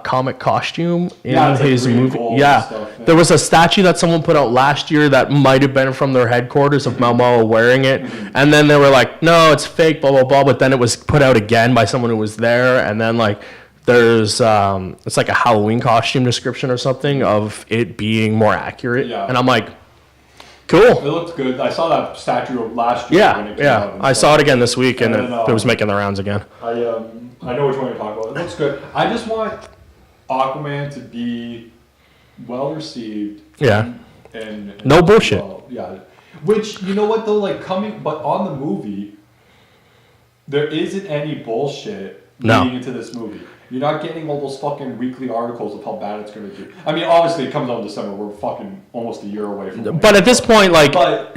A: comic costume in his movie? Yeah.
B: Stuff,
A: There was a statue that someone put out last year that might have been from their headquarters of Momoa wearing it. And then they were like, no, it's fake, blah, blah, blah. But then it was put out again by someone who was there. And then like there's, it's like a Halloween costume description or something of it being more accurate.
B: Yeah.
A: And I'm like, cool.
B: It looked good. I saw that statue last year when it came out.
A: I saw it again this week and it was making the rounds again.
B: I know which one you're talking about. It looks good. I just want Aquaman to be well received.
A: Yeah.
B: And
A: no bullshit.
B: Yeah. Which, you know what though, like but on the movie, there isn't any bullshit leading into this movie. You're not getting all those fucking weekly articles of how bad it's going to do. I mean, obviously it comes out in December. We're fucking almost a year away from it.
A: But at this point,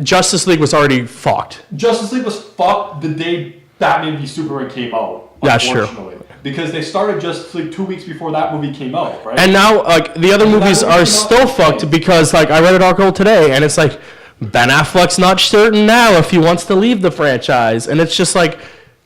A: Justice League was already fucked.
B: Justice League was fucked the day Batman v Superman came out.
A: That's true.
B: Because they started Justice League 2 weeks before that movie came out, right?
A: And now, the other movies are still fucked because, I read an article today, and it's like, Ben Affleck's not certain now if he wants to leave the franchise. And it's just like,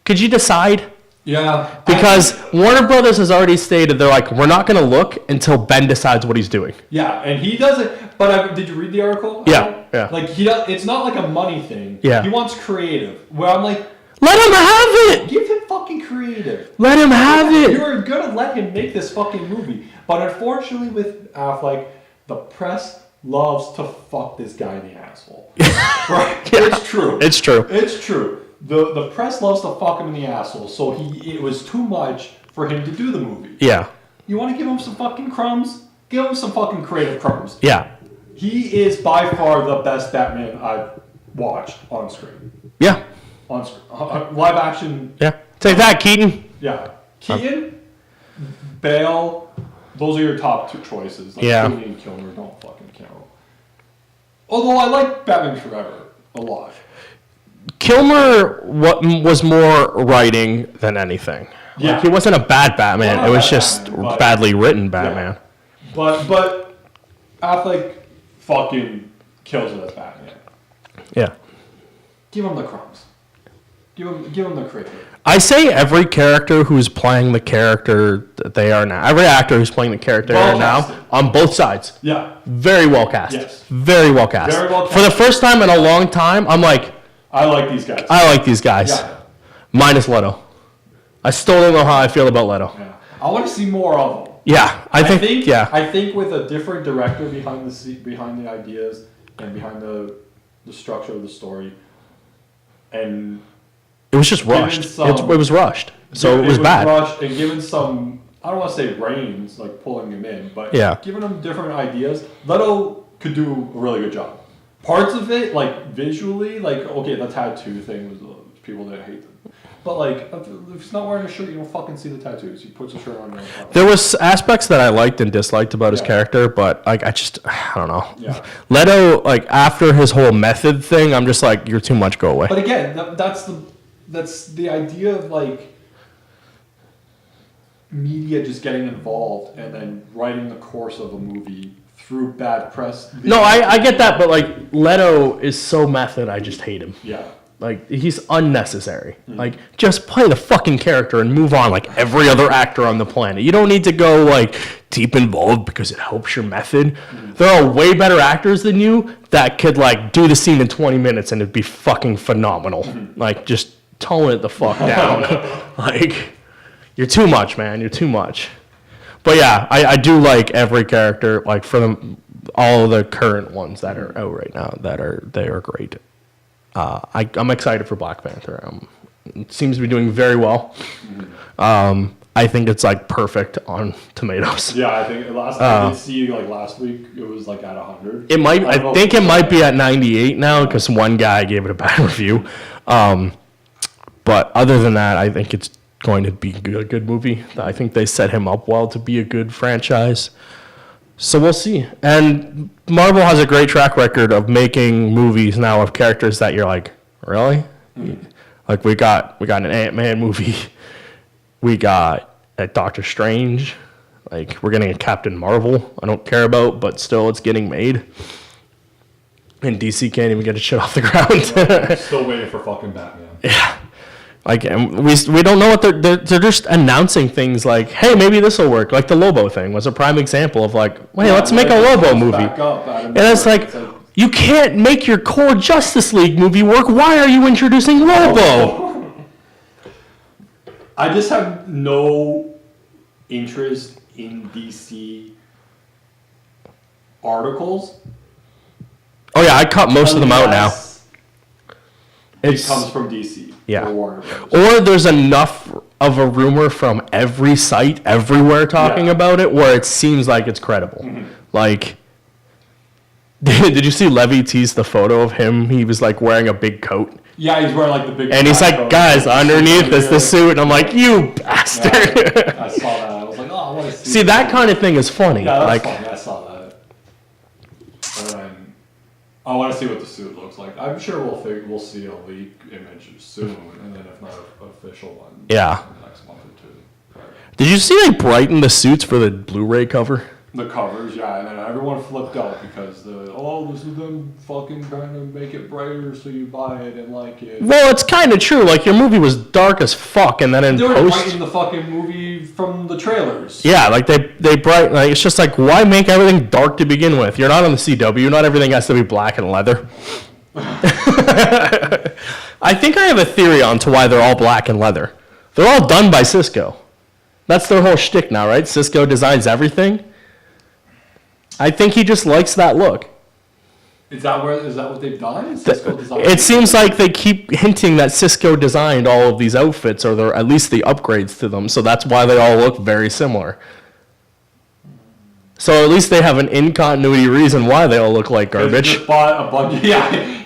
A: could you decide?
B: Yeah.
A: Because Warner Brothers has already stated, they're like, we're not going to look until Ben decides what he's doing.
B: Yeah, and he doesn't. But did you read the article?
A: Yeah.
B: Like, it's not like a money thing.
A: Yeah.
B: He wants creative. Where I'm like,
A: let him have it!
B: Give him fucking creative.
A: Let him have it!
B: You're gonna let him make this fucking movie. But unfortunately with Affleck, the press loves to fuck this guy in the asshole. Right?
A: Yeah.
B: It's true.
A: It's true.
B: It's true. The press loves to fuck him in the asshole, so it was too much for him to do the movie.
A: Yeah.
B: You want to give him some fucking crumbs? Give him some fucking creative crumbs.
A: Yeah.
B: He is by far the best Batman I've watched on screen.
A: Yeah.
B: On screen. Live action.
A: Yeah. Take that, Keaton.
B: Yeah. Keaton, Bale, those are your top two choices. Like Clooney and Kilmer don't fucking count. Although I like Batman Forever a lot.
A: Kilmer was more writing than anything.
B: Yeah.
A: Like, he wasn't a bad Batman. It was just
B: Batman,
A: badly written Batman.
B: Yeah. But Affleck fucking kills it as Batman.
A: Yeah.
B: Give him the crumbs. Give him the credit.
A: I say every character who's playing the character that they are now, every actor who's playing the character they are now, on both sides.
B: Yeah.
A: Very well cast.
B: Yes.
A: Very well cast.
B: Very well cast.
A: For the first time in a long time, I'm like,
B: I like these guys.
A: I like these guys.
B: Yeah.
A: Minus Leto. I still don't know how I feel about Leto.
B: Yeah. I want to see more of them.
A: Yeah, I think
B: with a different director behind the ideas and behind the structure of the story, and
A: it was just rushed. It was rushed, so it was bad.
B: Rushed and given some, I don't want to say reins, like pulling him in, but giving him different ideas. Leto could do a really good job. Parts of it, like visually, like okay, the tattoo thing was people that hate them. But like, if he's not wearing a shirt, you don't fucking see the tattoos. He puts a shirt on.
A: There was aspects that I liked and disliked about his character, but like I don't know.
B: Yeah.
A: Leto, like after his whole method thing, I'm just like, you're too much. Go away.
B: But again, that's the idea of like, media just getting involved and then writing the course of a movie through bad press.
A: No, I get that, but like Leto is so method, I just hate him.
B: Yeah.
A: Like, he's unnecessary. Like, just play the fucking character and move on like every other actor on the planet. You don't need to go, like, deep involved because it helps your method. There are way better actors than you that could, like, do the scene in 20 minutes and it'd be fucking phenomenal. Like, just tone it the fuck down. Like, you're too much, man. You're too much. But, yeah, I do like every character, like, for all of the current ones that are out right now they are great. I'm excited for Black Panther. It seems to be doing very well. I think it's like perfect on Tomatoes.
B: Yeah, I think I did see like last week it was like at 100.
A: It might. I think it might be at 98 now because one guy gave it a bad review. But other than that, I think it's going to be a good movie. I think they set him up well to be a good franchise. So we'll see. And Marvel has a great track record of making movies now of characters that you're like, really? Like we got an Ant-Man movie. We got a Doctor Strange. Like we're getting a Captain Marvel. I don't care about, but still it's getting made. And DC can't even get its shit off the ground.
C: Still waiting for fucking Batman.
A: Yeah. Like, and we don't know what they're just announcing things like, hey, maybe this will work. Like the Lobo thing was a prime example of like, wait, let's make a Lobo movie. And it's like, you can't make your core Justice League movie work. Why are you introducing Lobo?
B: I just have no interest in DC articles.
A: Oh yeah, I cut most of them out now.
B: It comes from DC.
A: Yeah. Or there's enough of a rumor from every site everywhere talking about it where it seems like it's credible. Like, did you see Levy tease the photo of him? He was like wearing a big coat.
B: Yeah, he's wearing like the big.
A: And he's like, guys, underneath is the suit. And I'm like, you bastard.
B: Yeah, I saw that. I was like, oh, I want to
A: see that kind of thing is funny.
B: Yeah, that's
A: like,
B: funny. I saw that. I want to see what the suit looks like. I'm sure we'll see a leak image soon, and then if not an official one,
A: yeah,
B: in the next month or two.
A: Did you see they brightened the suits for the Blu-ray cover?
B: The covers, yeah, and then everyone flipped out because this is them fucking trying to make it brighter so you buy it and like it.
A: Well, it's kind of true. Like your movie was dark as fuck, and then in
B: they were
A: post,
B: brighten the fucking movie from the trailers.
A: Yeah, like they brighten. Like it's just like why make everything dark to begin with? You're not on the CW. Not everything has to be black and leather. I think I have a theory on to why they're all black and leather. They're all done by Cisco. That's their whole shtick now, right? Cisco designs everything. I think he just likes that look.
B: Is that what they've done? Cisco designed
A: it seems like they keep hinting that Cisco designed all of these outfits, or at least the upgrades to them, so that's why they all look very similar. So at least they have an in-continuity reason why they all look like garbage.
B: He just bought a bunch.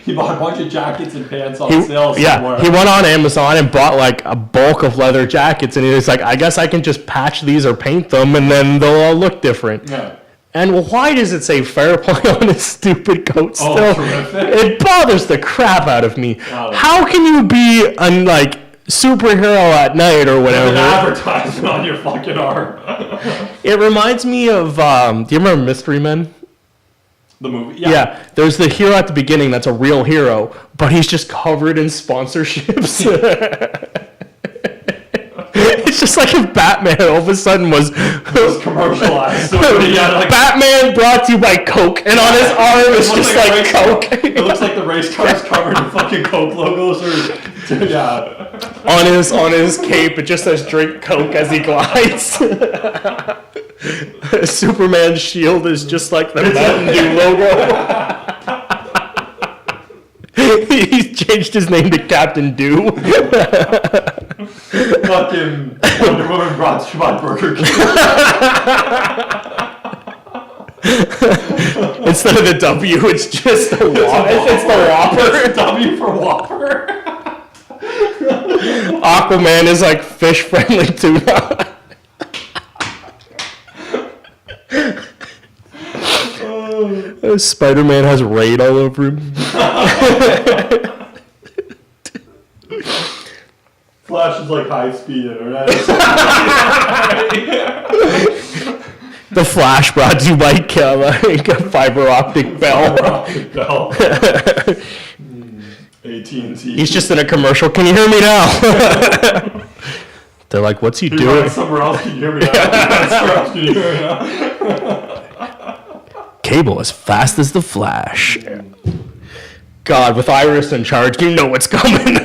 B: He bought a bunch of jackets and pants on sale somewhere.
A: Yeah, he went on Amazon and bought like a bulk of leather jackets, and he was like, I guess I can just patch these or paint them, and then they'll all look different.
B: Yeah.
A: And why does it say fair play on his stupid coat still?
B: Terrific.
A: It bothers the crap out of me. How can you be a superhero at night or whatever?
B: An advertisement on your fucking arm.
A: It reminds me of, do you remember Mystery Men?
B: The movie?
A: Yeah. There's the hero at the beginning that's a real hero, but he's just covered in sponsorships. It's just like if Batman all of a sudden was
B: commercialized. So
A: Batman brought to you by Coke, and on his arm is just like Coke.
B: It looks like the race car is covered in fucking Coke logos, or
A: on his cape it just says "Drink Coke" as he glides. Superman's shield is just like the Mountain Dew logo. He's changed his name to Captain Dew.
B: Fucking Wonder Woman brought to you by Burger King.
A: Instead of the W, it's just the Whopper. It's the Whopper.
B: It's W for Whopper.
A: Aquaman is like fish-friendly tuna. Spider-Man has Raid all over him.
B: Flash is like high-speed internet.
A: The Flash brought to you by like a fiber optic bell.
B: AT&T.
A: He's just in a commercial. Can you hear me now? They're like, what's he doing?
B: Somewhere else, can you hear me now? Somewhere else, can you hear me now?
A: Cable as fast as the Flash. God, with Iris in charge, you know what's coming.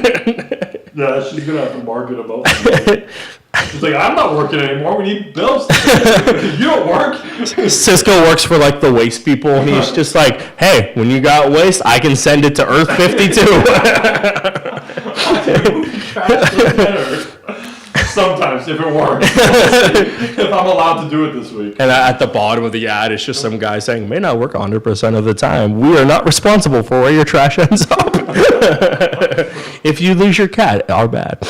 B: Yeah, she's going to have to market about something. She's like, I'm not working anymore. We need bills. You don't work.
A: Cisco works for like the waste people, and he's just like, hey, when you got waste, I can send it to Earth 52.
B: Sometimes, if it works. If I'm allowed to do it this week.
A: And at the bottom of the ad, it's just some guy saying, may not work 100% of the time. We are not responsible for where your trash ends up. If you lose your cat, our bad.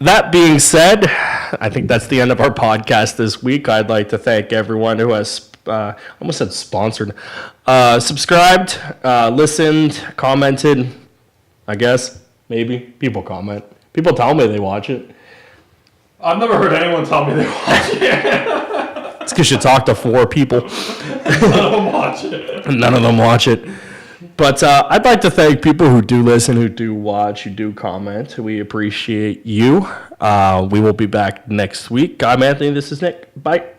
A: That being said, I think that's the end of our podcast this week. I'd like to thank everyone who has, almost said sponsored, subscribed, listened, commented, I guess, maybe. People comment. People tell me they watch it.
B: I've never heard anyone tell me they watch it.
A: It's because you talk to 4 people.
B: None of them watch it.
A: None of them watch it. But I'd like to thank people who do listen, who do watch, who do comment. We appreciate you. We will be back next week. I'm Anthony. This is Nick. Bye.